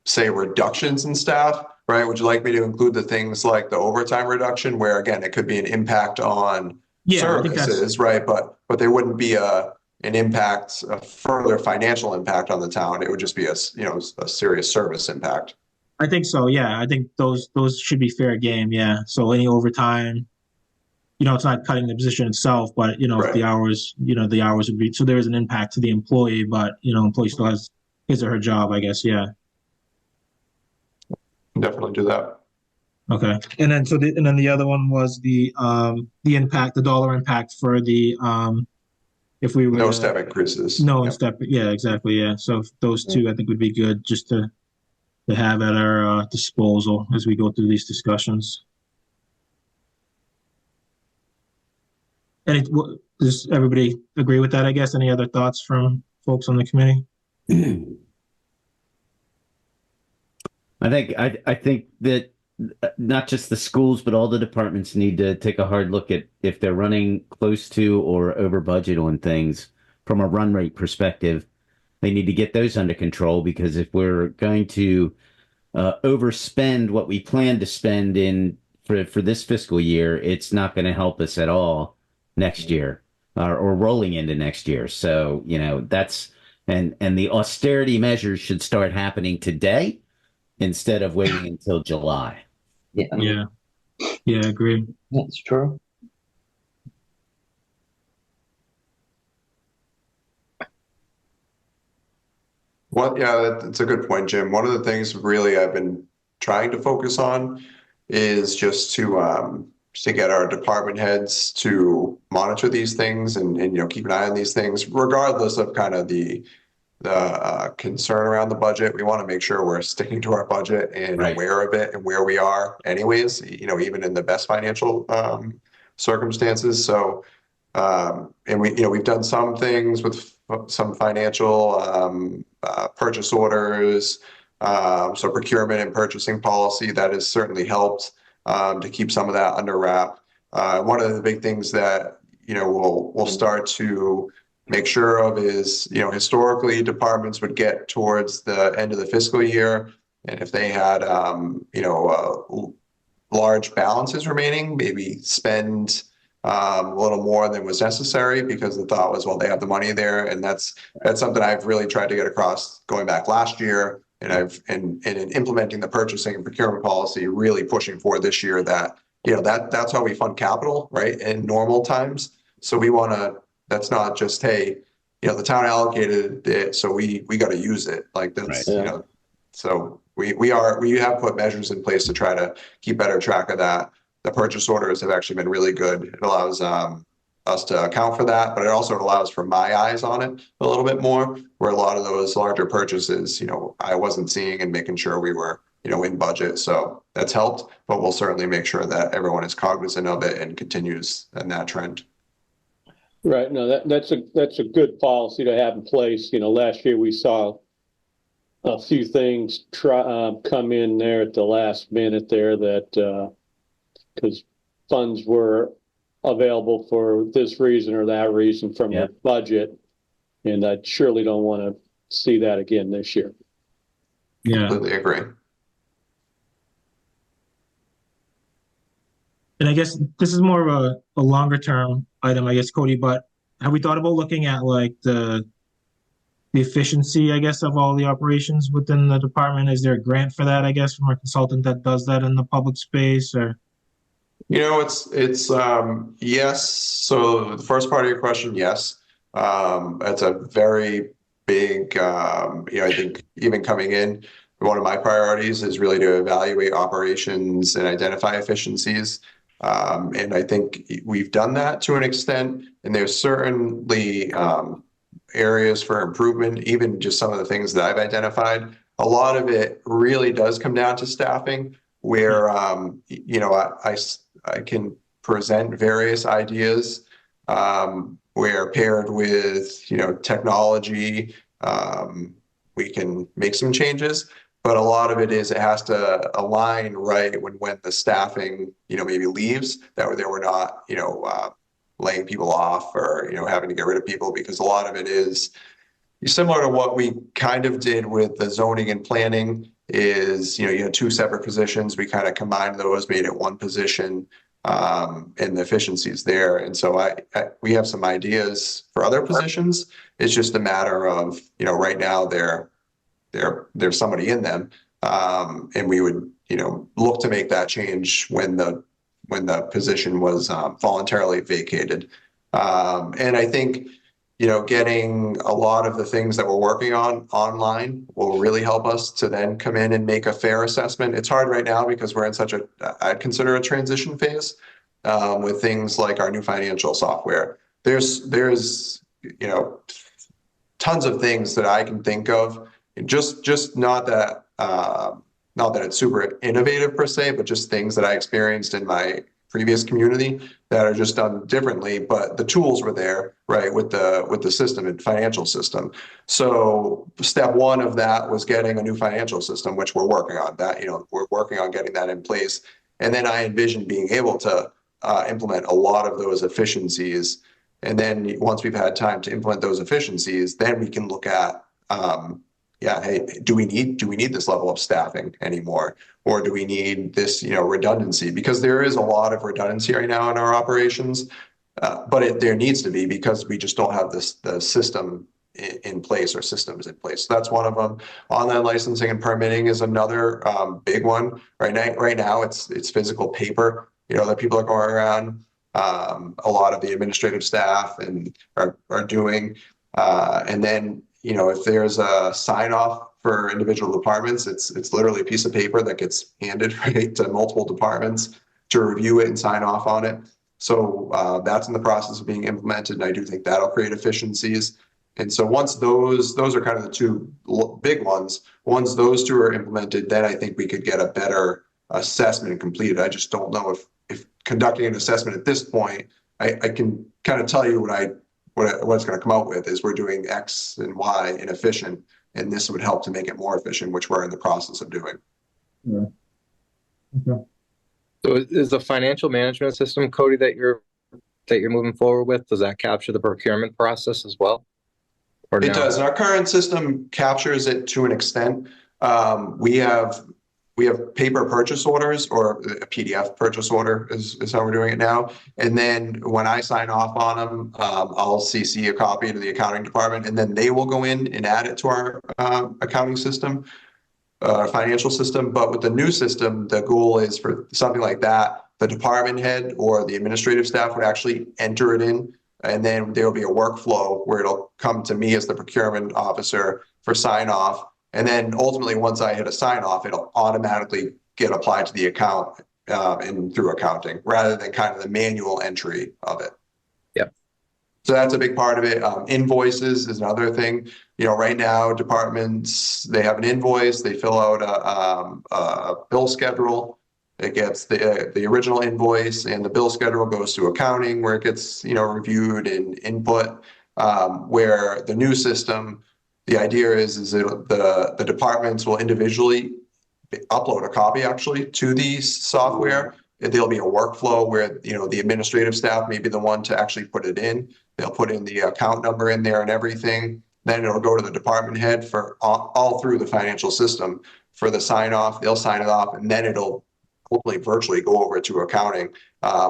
E: say, reductions in staff, right? Would you like me to include the things like the overtime reduction, where again it could be an impact on services, right? But there wouldn't be a further financial impact on the town. It would just be a serious service impact.
A: I think so. Yeah, I think those should be fair game. Yeah. So any overtime, it's not cutting the position itself, but if the hours would be, so there is an impact to the employee, but employee still has his or her job, I guess. Yeah.
E: Definitely do that.
A: Okay. And then the other one was the impact, the dollar impact for the if we were
E: no step increases.
A: Step. Yeah, exactly. Yeah. So those two I think would be good just to to have at our disposal as we go through these discussions. Does everybody agree with that, I guess? Any other thoughts from folks on the committee?
F: I think that not just the schools, but all the departments need to take a hard look at if they're running close to or over budget on things from a run rate perspective. They need to get those under control, because if we're going to overspend what we plan to spend in for this fiscal year, it's not going to help us at all next year or rolling into next year. So, that's and the austerity measures should start happening today instead of waiting until July.
A: Yeah, agreed.
C: That's true.
E: Well, yeah, that's a good point, Jim. One of the things really I've been trying to focus on is just to get our department heads to monitor these things and keep an eye on these things, regardless of kind of the concern around the budget. We want to make sure we're sticking to our budget and
F: Right.
E: aware of it and where we are anyways, even in the best financial circumstances. So, and we've done some things with some financial purchase orders, so procurement and purchasing policy that has certainly helped to keep some of that under wrap. One of the big things that we'll start to make sure of is, historically departments would get towards the end of the fiscal year, and if they had large balances remaining, maybe spend a little more than was necessary, because the thought was, well, they have the money there. And that's something I've really tried to get across going back last year, and in implementing the purchasing and procurement policy, really pushing for this year that that's how we fund capital, right, in normal times. So we want to, that's not just, hey, the town allocated it, so we got to use it, like that's
F: Right.
E: So we have put measures in place to try to keep better track of that. The purchase orders have actually been really good. It allows us to account for that, but it also allows for my eyes on it a little bit more, where a lot of those larger purchases, I wasn't seeing, and making sure we were, in budget. So that's helped, but we'll certainly make sure that everyone is cognizant of it and continues in that trend.
B: Right. No, that's a good policy to have in place. Last year we saw a few things come in there at the last minute there that because funds were available for this reason or that reason from the budget, and I surely don't want to see that again this year.
A: Yeah.
E: Completely agree.
A: And I guess this is more of a longer term item, I guess, Cody, but have we thought about looking at like the efficiency, I guess, of all the operations within the department? Is there a grant for that, I guess, from a consultant that does that in the public space, or?
E: It's yes. So the first part of your question, yes. It's a very big, I think even coming in, one of my priorities is really to evaluate operations and identify efficiencies. And I think we've done that to an extent, and there's certainly areas for improvement, even just some of the things that I've identified. A lot of it really does come down to staffing, where, I can present various ideas where paired with, technology, we can make some changes. But a lot of it has to align right when the staffing, maybe leaves, that we're not, laying people off or, having to get rid of people, because a lot of it is similar to what we kind of did with the zoning and planning. Is, you had two separate positions. We kind of combined those, made it one position, and the efficiencies there. And so we have some ideas for other positions. It's just a matter of, right now there's somebody in them. And we would, look to make that change when the position was voluntarily vacated. And I think, getting a lot of the things that we're working on online will really help us to then come in and make a fair assessment. It's hard right now because we're in such I'd consider a transition phase with things like our new financial software. There's tons of things that I can think of, just not that not that it's super innovative per se, but just things that I experienced in my previous community that are just done differently, but the tools were there, right, with the system and financial system. So step one of that was getting a new financial system, which we're working on. That, you know, we're working on getting that in place. And then I envisioned being able to implement a lot of those efficiencies. And then once we've had time to implement those efficiencies, then we can look at, hey, do we need this level of staffing anymore? Or do we need this, redundancy? Because there is a lot of redundancy right now in our operations, but there needs to be, because we just don't have the system in place or systems in place. So that's one of them. Online licensing and permitting is another big one. Right now, it's physical paper, that people are going around. A lot of the administrative staff and are doing, and then if there's a sign off for individual departments, it's literally a piece of paper that gets handed right to multiple departments to review it and sign off on it. So that's in the process of being implemented, and I do think that'll create efficiencies. And so once those are kind of the two big ones, once those two are implemented, then I think we could get a better assessment completed. I just don't know if conducting an assessment at this point, I can kind of tell you what it's going to come out with is we're doing X and Y inefficient, and this would help to make it more efficient, which we're in the process of doing.
A: Yeah. Okay.
D: So is the financial management system, Cody, that you're moving forward with, does that capture the procurement process as well? Or
E: It
D: no?
E: does. Our current system captures it to an extent. We have paper purchase orders, or a PDF purchase order is how we're doing it now. And then when I sign off on them, I'll CC a copy to the accounting department, and then they will go in and add it to our accounting system, financial system. But with the new system, the goal is for something like that, the department head or the administrative staff would actually enter it in, and then there will be a workflow where it'll come to me as the procurement officer for sign off. And then ultimately, once I hit a sign off, it'll automatically get applied to the account and through accounting, rather than kind of the manual entry of it.
D: Yep.
E: So that's a big part of it. Invoices is another thing. Right now, departments, they have an invoice, they fill out a bill schedule. It gets the original invoice, and the bill schedule goes to accounting, where it gets reviewed and input. Where the new system, the idea is that the departments will individually upload a copy actually to the software. There'll be a workflow where the administrative staff may be the one to actually put it in. They'll put in the account number in there and everything. Then it'll go to the department head for all through the financial system for the sign off. They'll sign it off, and then it'll hopefully virtually go over to accounting,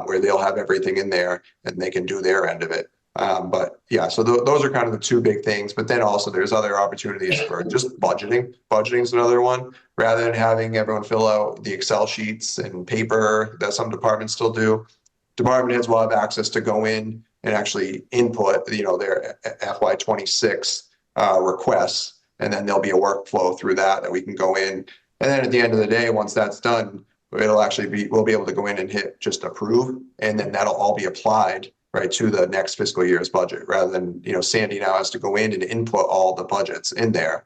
E: where they'll have everything in there and they can do their end of it. But yeah, so those are kind of the two big things. But then also there's other opportunities for just budgeting. Budgeting is another one. Rather than having everyone fill out the Excel sheets and paper that some departments still do, department heads will have access to go in and actually input, their FY26 requests, and then there'll be a workflow through that we can go in. And then at the end of the day, once that's done, we'll be able to go in and hit just approve, and then that'll all be applied right to the next fiscal year's budget, rather than Sandy now has to go in and input all the budgets in there.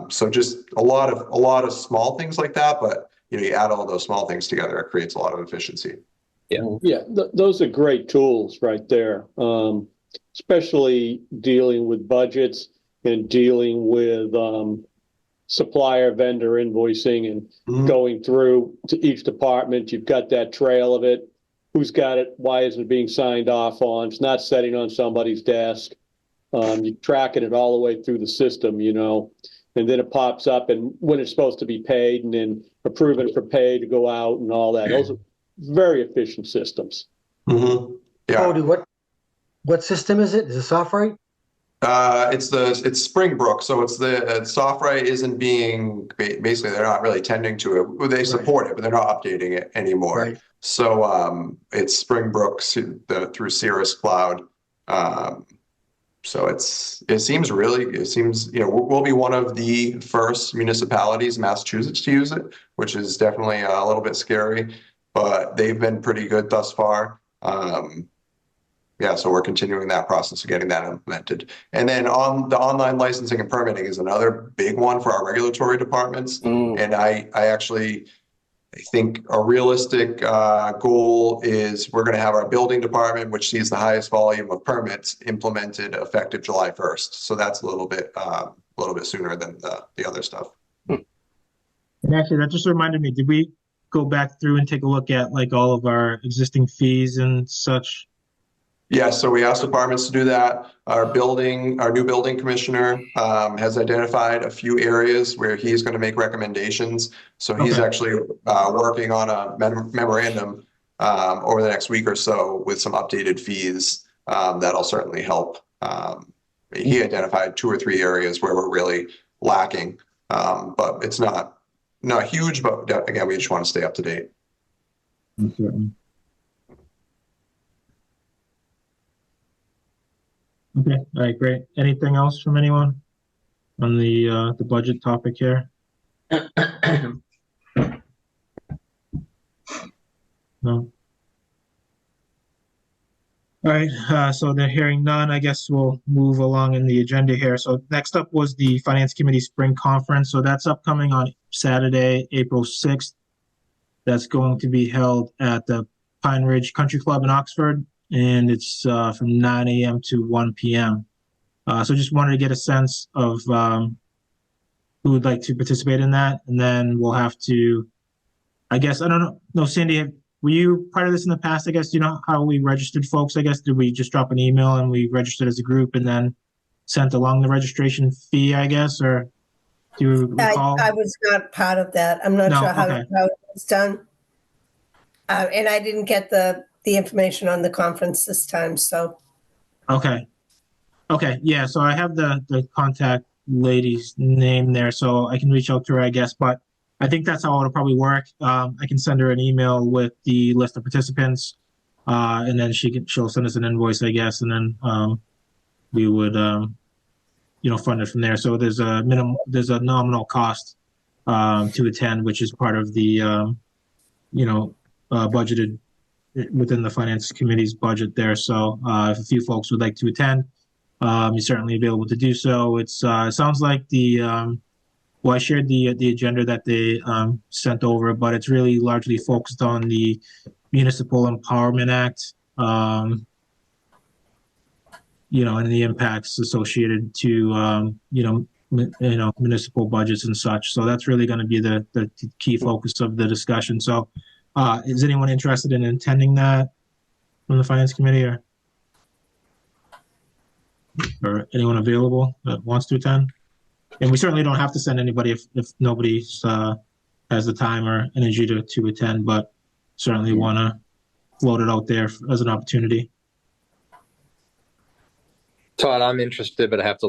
E: So just a lot of small things like that, but you add all those small things together, it creates a lot of efficiency.
B: Yeah, those are great tools right there, especially dealing with budgets and dealing with supplier vendor invoicing and going through to each department. You've got that trail of it. Who's got it? Why isn't it being signed off on? It's not sitting on somebody's desk. You're tracking it all the way through the system, and then it pops up and when it's supposed to be paid, and then approving it for pay to go out and all that. Those are very efficient systems.
E: Mm-hmm. Yeah.
J: Cody, what system is it? Is it SoftWrite?
E: It's Springbrook, so it's the SoftWrite isn't being, basically they're not really tending to it. They support it, but they're not updating it anymore.
J: Right.
E: So it's Springbrook through Cirrus Cloud. So it seems we'll be one of the first municipalities in Massachusetts to use it, which is definitely a little bit scary, but they've been pretty good thus far. yeah, so we're continuing that process of getting that implemented. And then on the online licensing and permitting is another big one for our regulatory departments. And I think a realistic goal is we're going to have our building department, which sees the highest volume of permits, implemented effective July 1st. So that's a little bit sooner than the other stuff.
A: And actually, that just reminded me, did we go back through and take a look at like all of our existing fees and such?
E: Yeah, so we asked departments to do that. Our new building commissioner has identified a few areas where he's going to make recommendations. So he's actually working on a memorandum over the next week or so with some updated fees that'll certainly help. He identified 2 or 3 areas where we're really lacking, but it's not huge, but again, we just want to stay up to date.
A: Okay, all right, great. Anything else from anyone on the budget topic here? No. All right, so they're hearing none. I guess we'll move along in the agenda here. So next up was the Finance Committee Spring Conference. So that's upcoming on Saturday, April 6th. That's going to be held at the Pine Ridge Country Club in Oxford, and it's from 9 a.m. to 1 p.m. So just wanted to get a sense of who would like to participate in that. And then we'll have to, I guess, I don't know. No, Sandy, were you part of this in the past? I guess, do you know how we registered folks? I guess, did we just drop an email and we registered as a group and then sent along the registration fee, I guess, or do you recall?
I: I was not part of that. I'm not sure how it was done. And I didn't get the information on the conference this time, so.
A: Okay, yeah, so I have the contact lady's name there, so I can reach out to her, I guess, but I think that's how it'll probably work. I can send her an email with the list of participants, and then she'll send us an invoice, I guess, and then we would fund it from there. So there's a nominal cost to attend, which is part of the budgeted within the Finance Committee's budget there. So if a few folks would like to attend, you're certainly available to do so. It sounds like I shared the agenda that they sent over, but it's really largely focused on the Municipal Empowerment Act, and the impacts associated to municipal budgets and such. So that's really going to be the key focus of the discussion. So is anyone interested in attending that from the Finance Committee, or anyone available that wants to attend? And we certainly don't have to send anybody if nobody has the time or energy to attend, but certainly want to float it out there as an opportunity.
D: Todd, I'm interested, but I have to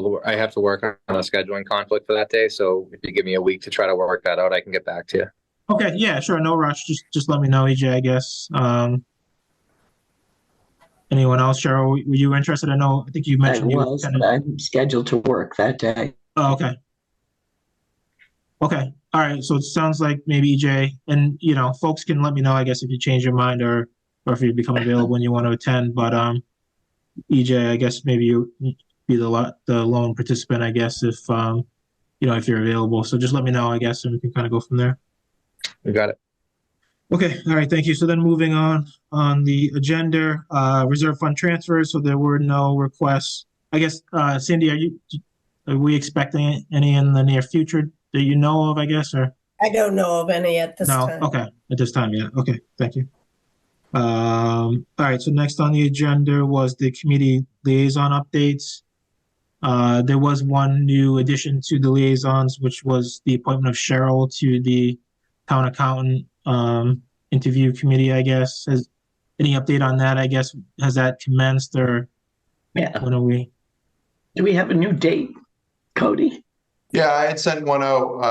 D: work on a scheduling conflict for that day. So if you give me a week to try to work that out, I can get back to you.
A: Okay, yeah, sure, no rush. Just let me know, EJ, I guess. Anyone else? Cheryl, were you interested? I think you mentioned
C: I'm scheduled to work that day.
A: Oh, okay. Okay. All right. So it sounds like maybe EJ, and folks can let me know, I guess, if you change your mind or if you become available and you want to attend. But EJ, I guess maybe you be the lone participant, I guess, if if you're available. So just let me know, I guess, and we can kind of go from there.
D: We got it.
A: Okay. All right. Thank you. So then moving on the agenda, reserve fund transfers. So there were no requests. I guess, Cindy, are we expecting any in the near future that you know of, I guess, or?
I: I don't know of any at this time.
A: No, okay, at this time, yeah, okay, thank you. All right, so next on the agenda was the committee liaison updates. There was one new addition to the liaisons, which was the appointment of Cheryl to the town accountant interview committee, I guess. Has any update on that, I guess? Has that commenced, or
C: Yeah.
A: when are we?
C: Do we have a new date, Cody?
E: Yeah, I had sent one out.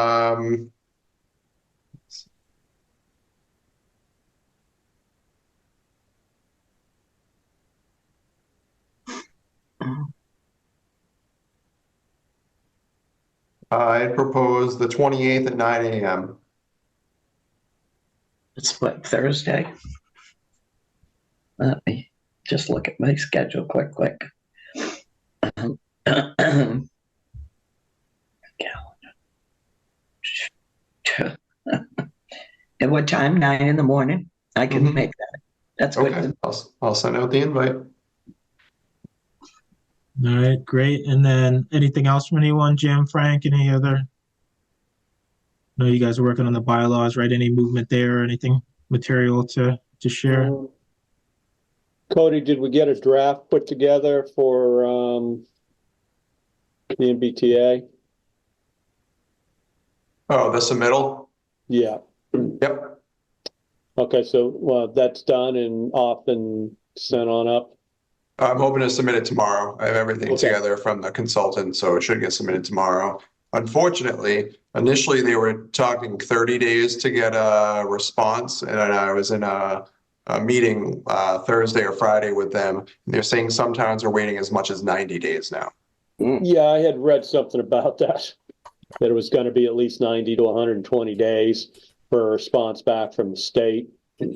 E: I had proposed the 28th at 9 a.m.
C: It's what, Thursday? Let me just look at my schedule quick. At what time? 9 in the morning? I can
E: Mhm.
C: make that. That's
E: Okay,
C: good.
E: I'll send out the invite.
A: All right, great. And then anything else from anyone? Jim, Frank, any other? I know you guys are working on the bylaws, right? Any movement there or anything material to share?
B: Cody, did we get a draft put together for the MBTA?
E: Oh, the submittal?
B: Yeah.
E: Yep.
B: Okay, so that's done and off and sent on up.
E: I'm hoping to submit it tomorrow. I have everything
B: Okay.
E: together from the consultant, so it should get submitted tomorrow. Unfortunately, initially they were talking 30 days to get a response, and I was in a meeting Thursday or Friday with them. And they're saying sometimes they're waiting as much as 90 days now.
B: Yeah, I had read something about that it was going to be at least 90 to 120 days for a response back from the state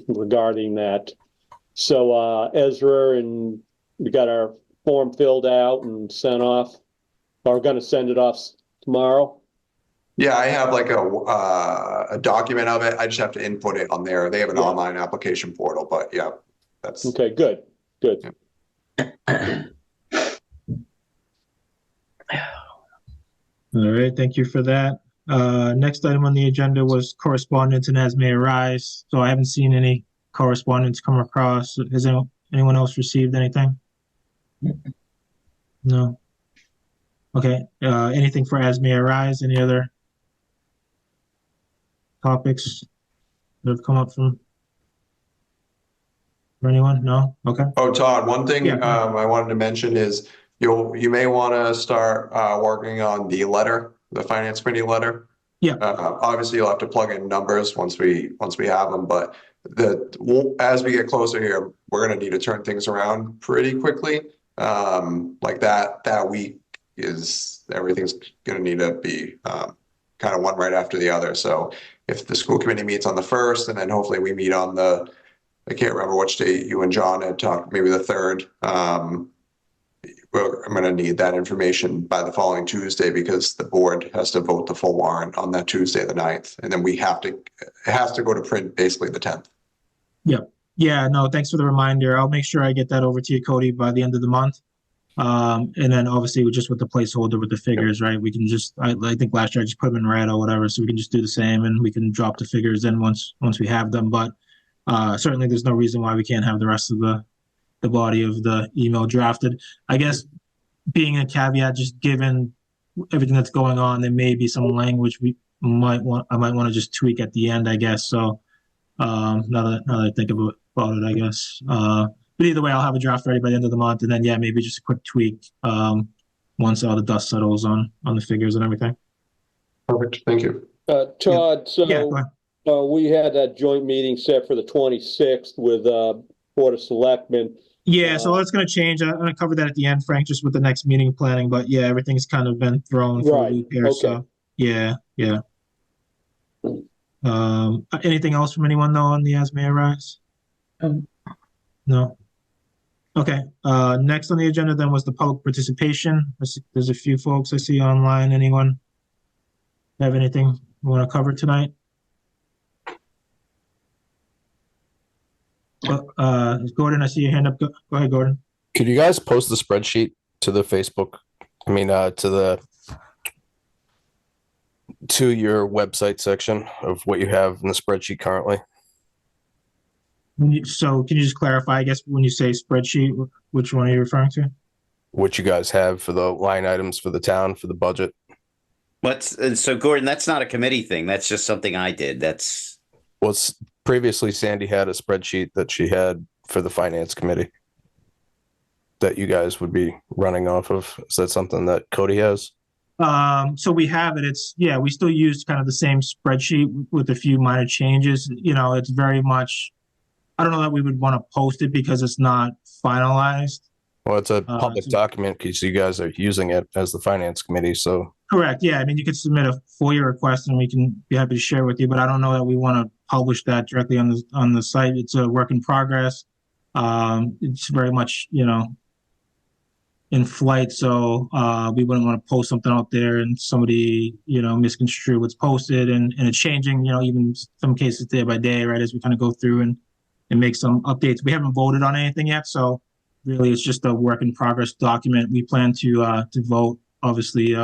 B: regarding that. So Ezra and we got our form filled out and sent off. We're going to send it off tomorrow.
E: Yeah, I have like a document of it. I just have to input it on there. They have an online application portal, but yeah, that's
B: okay. Good.
E: Yeah.
A: All right, thank you for that. Next item on the agenda was correspondence and as may arise. So I haven't seen any correspondence come across. Has anyone else received anything? No. Okay, anything for as may arise? Any other topics that have come up from for anyone? No? Okay.
E: Oh, Todd, one thing
A: Yeah.
E: I wanted to mention is you may want to start working on the letter, the finance committee letter.
A: Yeah.
E: Obviously, you'll have to plug in numbers once we have them, but as we get closer here, we're going to need to turn things around pretty quickly. Like that week is everything's going to need to be kind of one right after the other. So if the school committee meets on the 1st, and then hopefully we meet on I can't remember which date you and John had talked, maybe the 3rd. I'm going to need that information by the following Tuesday because the board has to vote the full warrant on that Tuesday, the 9th. And then it has to go to print basically the 10th.
A: Yep. Yeah, no, thanks for the reminder. I'll make sure I get that over to you, Cody, by the end of the month. And then obviously just with the placeholder with the figures, right? We can just, I think last year I just put them in red or whatever. So we can just do the same and we can drop the figures in once we have them. But certainly there's no reason why we can't have the rest of the body of the email drafted. I guess being a caveat, just given everything that's going on, there may be some language I might want to just tweak at the end, I guess. So now that I think about it, I guess. But either way, I'll have a draft ready by the end of the month, and then maybe just a quick tweak once all the dust settles on the figures and everything.
E: Perfect. Thank you.
B: Todd, so
A: Yeah, go ahead.
B: we had that joint meeting set for the 26th with Board of Selectmen.
A: Yeah, so that's going to change. I'm going to cover that at the end, Frank, just with the next meeting planning. But yeah, everything's kind of been thrown for a loop here.
B: Okay.
A: So yeah. Anything else from anyone though on the as may arise? No. Okay. Next on the agenda then was the public participation. There's a few folks I see online. Anyone have anything you want to cover tonight? Gordon, I see your hand up. Go ahead, Gordon.
L: Could you guys post the spreadsheet to the Facebook? I mean, to your website section of what you have in the spreadsheet currently.
A: So can you just clarify, I guess, when you say spreadsheet, which one are you referring to?
L: What you guys have for the line items for the town, for the budget.
M: So Gordon, that's not a committee thing. That's just something I did.
L: Previously Sandy had a spreadsheet that she had for the finance committee that you guys would be running off of. Is that something that Cody has?
A: So we have it. We still use kind of the same spreadsheet with a few minor changes. It's very much, I don't know that we would want to post it because it's not finalized.
L: Well, it's a public document because you guys are using it as the finance committee. So
A: correct. Yeah. I mean, you could submit a FOIA request and we can be happy to share with you, but I don't know that we want to publish that directly on the site. It's a work in progress. It's very much, in flight. So we wouldn't want to post something out there and somebody, misconstrue what's posted, and it's changing, even some cases day by day, right? As we kind of go through and make some updates. We haven't voted on anything yet. So really it's just a work in progress document. We plan to vote, obviously,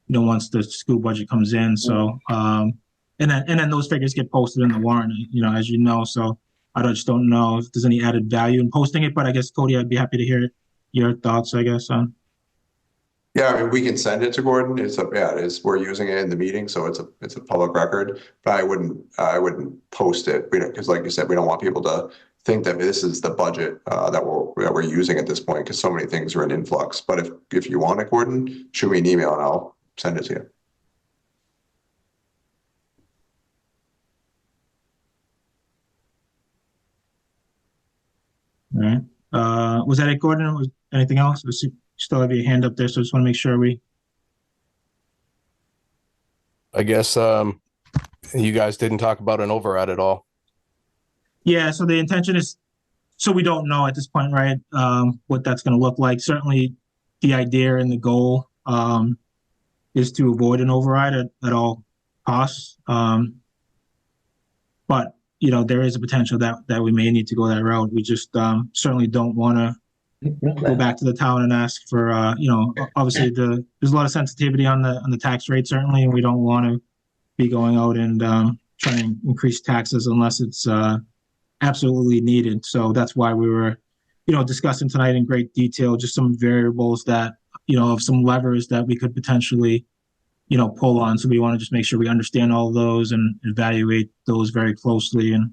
A: once the school budget comes in. So, and then those figures get posted in the warrant, as you know. So I just don't know if there's any added value in posting it, but I guess, Cody, I'd be happy to hear your thoughts, I guess, on.
E: Yeah, I mean, we can send it to Gordon. We're using it in the meeting, so it's a public record. But I wouldn't post it, because like you said, we don't want people to think that this is the budget that we're using at this point, because so many things are in influx. But if you want it, Gordon, shoot me an email and I'll send it to you.
A: All right. Was that it, Gordon? Was anything else? You still have your hand up there, so I just want to make sure
L: I guess you guys didn't talk about an override at all.
A: Yeah, so the intention is, so we don't know at this point, right, what that's going to look like. Certainly the idea and the goal is to avoid an override at all costs. But, there is a potential that we may need to go that route. We just certainly don't want to go back to the town and ask for, obviously there's a lot of sensitivity on the tax rate, certainly, and we don't want to be going out and trying to increase taxes unless it's absolutely needed. So that's why we were, discussing tonight in great detail, just some variables that, of some levers that we could potentially, pull on. So we want to just make sure we understand all of those and evaluate those very closely and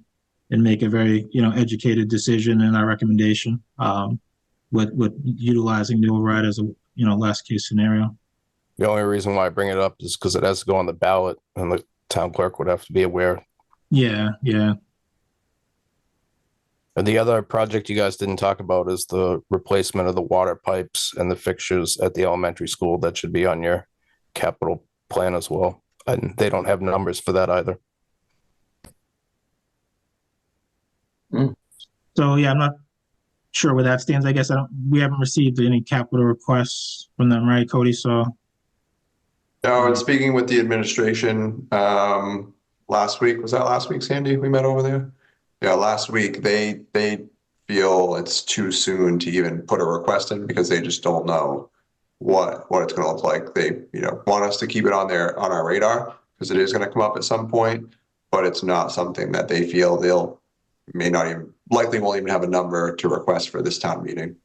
A: make a very, educated decision in our recommendation with utilizing the override as a, last case scenario.
L: The only reason why I bring it up is because it has to go on the ballot and the town clerk would have to be aware.
A: Yeah.
L: And the other project you guys didn't talk about is the replacement of the water pipes and the fixtures at the elementary school. That should be on your capital plan as well. And they don't have numbers for that either.
A: So yeah, I'm not sure where that stands. I guess we haven't received any capital requests from them, right, Cody? So.
E: No, and speaking with the administration last week, was that last week, Sandy? We met over there. Yeah, last week they feel it's too soon to even put a request in because they just don't know what it's going to look like. They want us to keep it on our radar because it is going to come up at some point, but it's not something that they feel likely won't even have a number to request for this town meeting.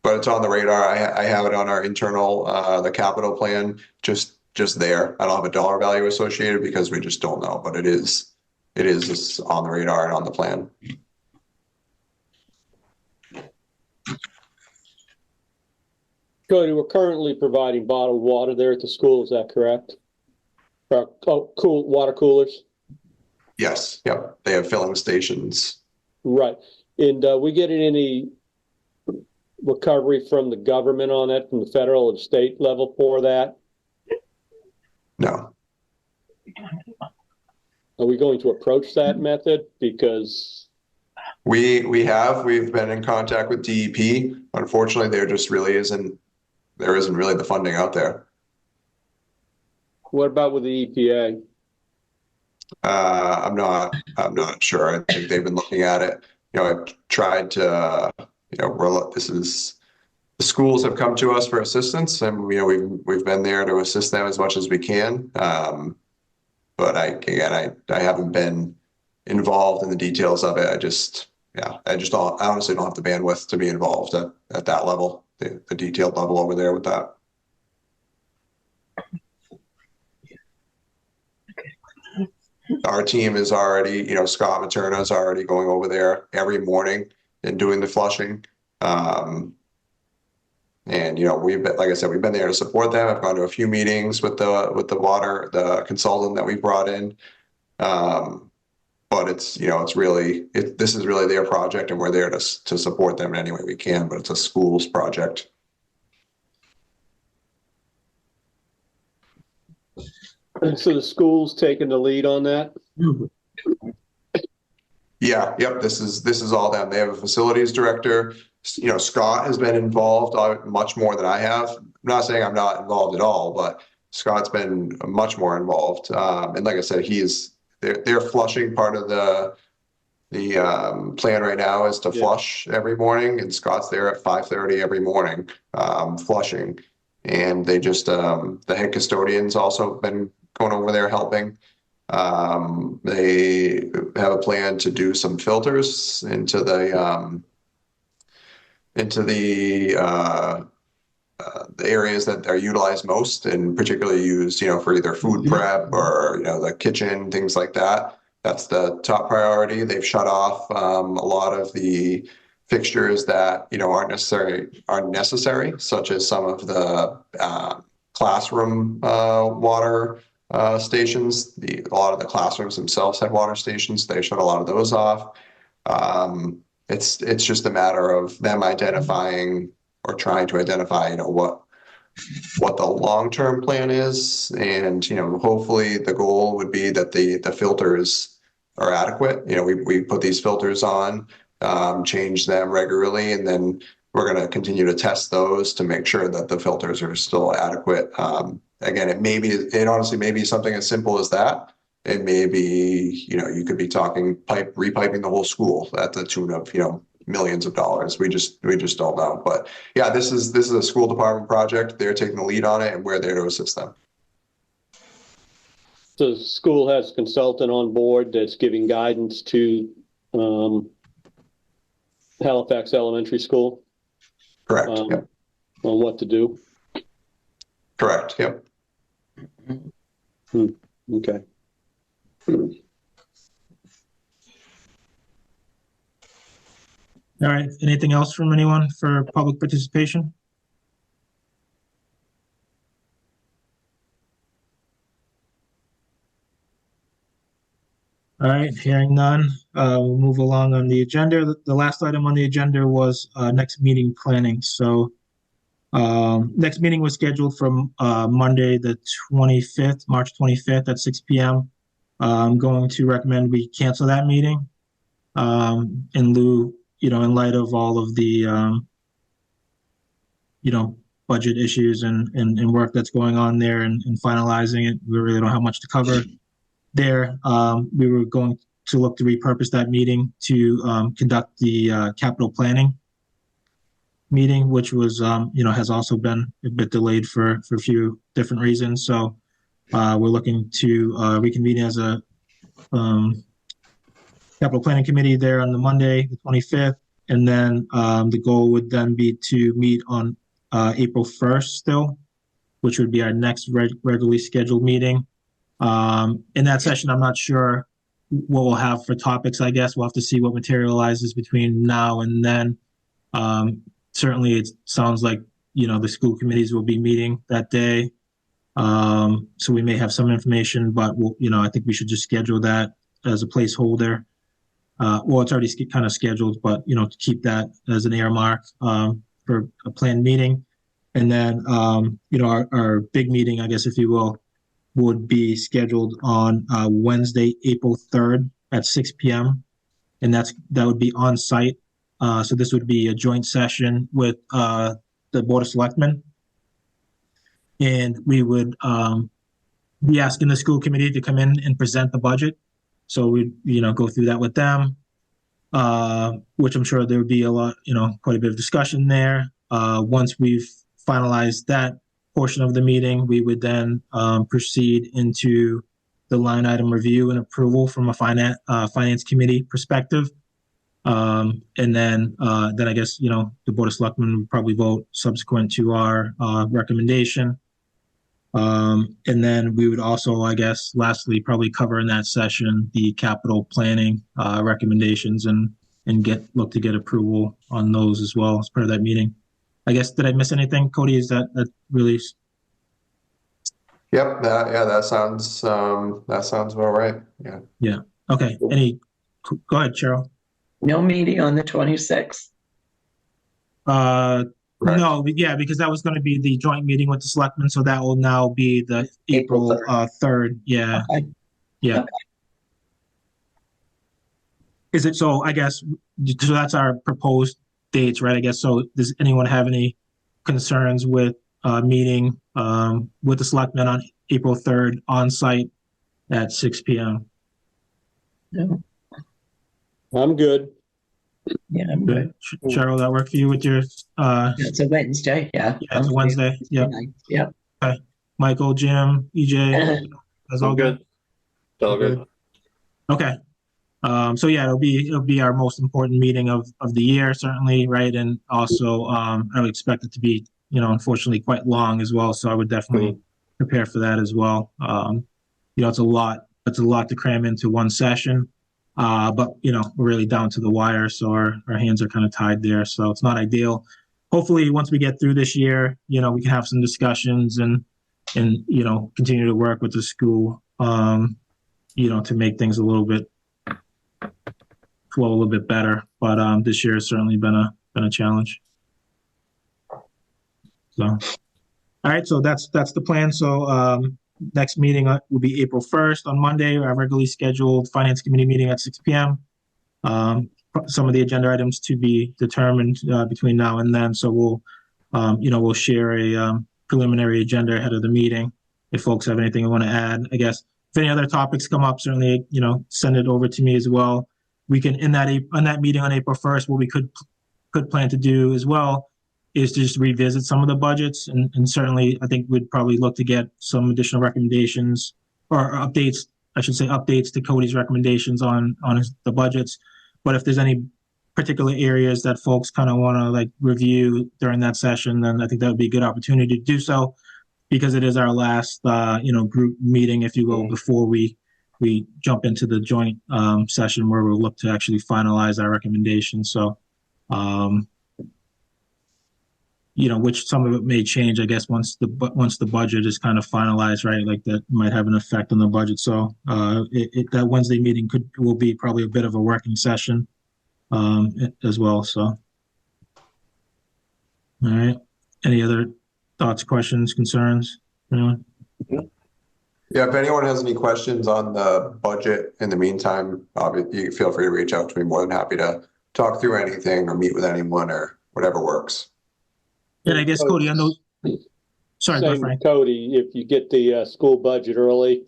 E: But it's on the radar. I have it on our internal the capital plan just there. I don't have a dollar value associated because we just don't know, but it is just on the radar and on the plan.
B: Cody, we're currently providing bottled water there at the school, is that correct? Cool water coolers?
E: Yes, yep. They have filling stations.
B: Right. And we getting any recovery from the government on that, from the federal and state level for that?
E: No.
B: Are we going to approach that method? Because
E: we've been in contact with DEP. Unfortunately, there isn't really the funding out there.
B: What about with the EPA?
E: I'm not sure. I think they've been looking at it. I've tried to, the schools have come to us for assistance, and we've been there to assist them as much as we can. But I haven't been involved in the details of it. I honestly don't have the bandwidth to be involved at that level, the detailed level over there with that. Our team is already, Scott Materna is already going over there every morning and doing the flushing. And we've been, like I said, we've been there to support them. I've gone to a few meetings with the consultant that we brought in. But this is really their project, and we're there to support them in any way we can. But it's a school's project.
B: So the school's taking the lead on that?
E: Yeah, yep, this is all them. They have a facilities director. You know, Scott has been involved much more than I have. I'm not saying I'm not involved at all, but Scott's been much more involved. And like I said, they're flushing. Part of the plan right now is to flush every morning, and Scott's there at 5:30 every morning, flushing. And they just the head custodian's also been going over there helping. They have a plan to do some filters into the areas that are utilized most, and particularly used, you know, for either food prep or, you know, the kitchen, things like that. That's the top priority. They've shut off a lot of the fixtures that, you know, aren't necessary, such as some of the classroom water stations. A lot of the classrooms themselves had water stations. They shut a lot of those off. It's just a matter of them identifying or trying to identify, you know, what the long-term plan is. And, you know, hopefully the goal would be that the filters are adequate. You know, we put these filters on, change them regularly, and then we're going to continue to test those to make sure that the filters are still adequate. Again, it honestly may be something as simple as that. It may be, you know, you could be talking repiping the whole school at the tune of, you know, millions of dollars. We just don't know. But yeah, this is a school department project. They're taking the lead on it, and we're there to assist them.
B: So the school has a consultant on board that's giving guidance to Halifax Elementary School.
E: Correct. Yep.
B: On what to do.
E: Correct. Yep.
B: Okay.
A: All right. Anything else from anyone for public participation? All right. Hearing none, we'll move along on the agenda. The last item on the agenda was next meeting planning. So next meeting was scheduled from Monday, the 25th, March 25th at 6 p.m. I'm going to recommend we cancel that meeting in lieu, you know, in light of all of the, you know, budget issues and work that's going on there and finalizing it. We really don't have much to cover there. We were going to look to repurpose that meeting to conduct the capital planning meeting, which was, you know, has also been a bit delayed for a few different reasons. So we're looking to reconvene as a capital planning committee there on the Monday, the 25th. And then the goal would then be to meet on April 1st still, which would be our next regularly scheduled meeting. In that session, I'm not sure what we'll have for topics. I guess we'll have to see what materializes between now and then. Certainly, it sounds like, you know, the school committees will be meeting that day. So we may have some information, but we'll, you know, I think we should just schedule that as a placeholder. Well, it's already kind of scheduled, but, you know, to keep that as an earmark for a planned meeting. And then, you know, our big meeting, I guess, if you will, would be scheduled on Wednesday, April 3rd at 6 p.m. And that would be on site. So this would be a joint session with the Board of Selectmen. And we would be asking the school committee to come in and present the budget. So we, you know, go through that with them, which I'm sure there would be a lot, you know, quite a bit of discussion there. Once we've finalized that portion of the meeting, we would then proceed into the line item review and approval from a finance committee perspective. And then I guess, you know, the Board of Selectmen would probably vote subsequent to our recommendation. And then we would also, I guess, lastly, probably cover in that session the capital planning recommendations and look to get approval on those as well as part of that meeting. I guess, did I miss anything, Cody? Is that really?
E: Yep. That sounds about right. Yeah.
A: Yeah. Okay. Go ahead, Cheryl.
C: No meeting on the 26th.
A: No, yeah, because that was going to be the joint meeting with the selectmen, so that will now be the April 3rd. Yeah.
C: Okay.
A: Yeah.
C: Okay.
A: is it, so I guess, so that's our proposed dates, right? I guess, so does anyone have any concerns with meeting with the selectmen on April 3rd on site at 6 p.m.?
C: No.
B: I'm good.
C: Yeah, I'm good.
A: Cheryl, that work for you with your
C: It's a Wednesday. Yeah.
A: yeah, it's a Wednesday. Yeah.
C: Yeah.
A: Okay. Michael, Jim, EJ, that's all good.
B: All good.
A: Okay. So yeah, it'll be our most important meeting of the year, certainly, right? And also, I would expect it to be, unfortunately quite long as well. So I would definitely prepare for that as well. It's a lot to cram into one session. But we're really down to the wire, so our hands are kind of tied there. So it's not ideal. Hopefully, once we get through this year, we can have some discussions and continue to work with the school, to make things flow a little bit better. But this year has certainly been a challenge. So, all right, so that's the plan. So next meeting will be April 1st on Monday, our regularly scheduled finance committee meeting at 6 p.m. Some of the agenda items to be determined between now and then. So we'll share a preliminary agenda ahead of the meeting. If folks have anything they want to add, I guess if any other topics come up, certainly send it over to me as well. We can on that meeting on April 1st, what we could plan to do as well is to just revisit some of the budgets, and certainly I think we'd probably look to get some additional recommendations or updates, I should say updates to Cody's recommendations on the budgets. But if there's any particular areas that folks kind of want to review during that session, then I think that would be a good opportunity to do so, because it is our last group meeting, if you will, before we jump into the joint session where we'll look to actually finalize our recommendations. So which some of it may change, I guess, once the budget is kind of finalized, right? That might have an effect on the budget. So that Wednesday meeting will be probably a bit of a working session as well. So, all right. Any other thoughts, questions, concerns?
E: Yeah, if anyone has any questions on the budget in the meantime, you feel free to reach out to me. More than happy to talk through anything or meet with anyone or whatever works.
A: And I guess, Cody, on those. Sorry, go Frank.
B: Cody, if you get the school budget early,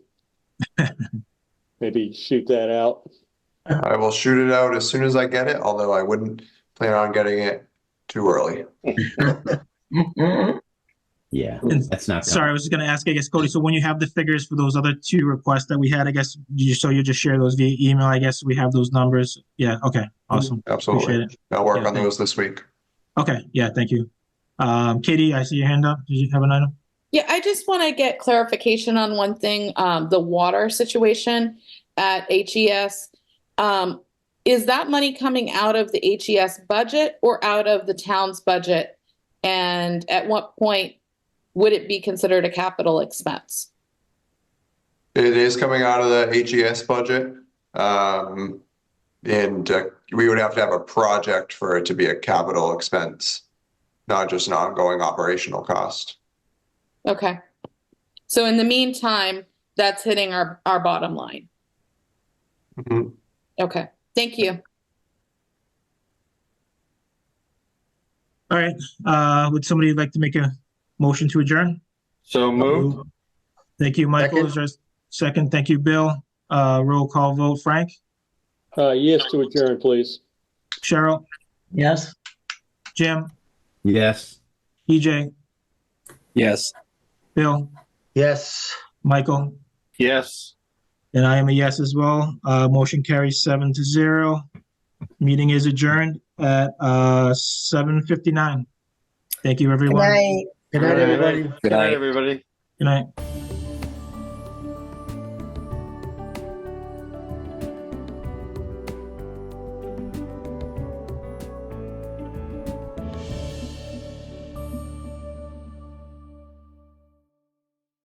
B: maybe shoot that out.
E: I will shoot it out as soon as I get it, although I wouldn't plan on getting it too early.
F: Yeah, that's not.
A: Sorry, I was just going to ask, I guess, Cody, so when you have the figures for those other two requests that we had, I guess, you just share those via email, I guess, we have those numbers. Yeah, okay, awesome.
E: Absolutely.
A: Appreciate it.
E: I'll work on those this week.
A: Okay, yeah, thank you. Katie, I see your hand up. Did you have an item?
N: Yeah, I just want to get clarification on one thing, the water situation at HES. Is that money coming out of the HES budget or out of the town's budget? And at what point would it be considered a capital expense?
E: It is coming out of the HES budget. And we would have to have a project for it to be a capital expense, not just an ongoing operational cost.
N: Okay. So in the meantime, that's hitting our bottom line.
E: Mm-hmm.
N: Okay. Thank you.
A: All right. Would somebody like to make a motion to adjourn?
B: So moved.
A: Thank you, Michael. Is there a second? Thank you, Bill. Roll call vote. Frank?
B: Yes to adjourn, please.
A: Cheryl?
C: Yes.
A: Jim?
F: Yes.
A: EJ?
L: Yes.
A: Bill?
J: Yes.
A: Michael?
B: Yes.
A: And I am a yes as well. Motion carries 7-0. Meeting is adjourned at 7:59. Thank you, everyone.
I: Good night.
J: Good night, everybody.
L: Good night,
B: everybody.
A: Good night.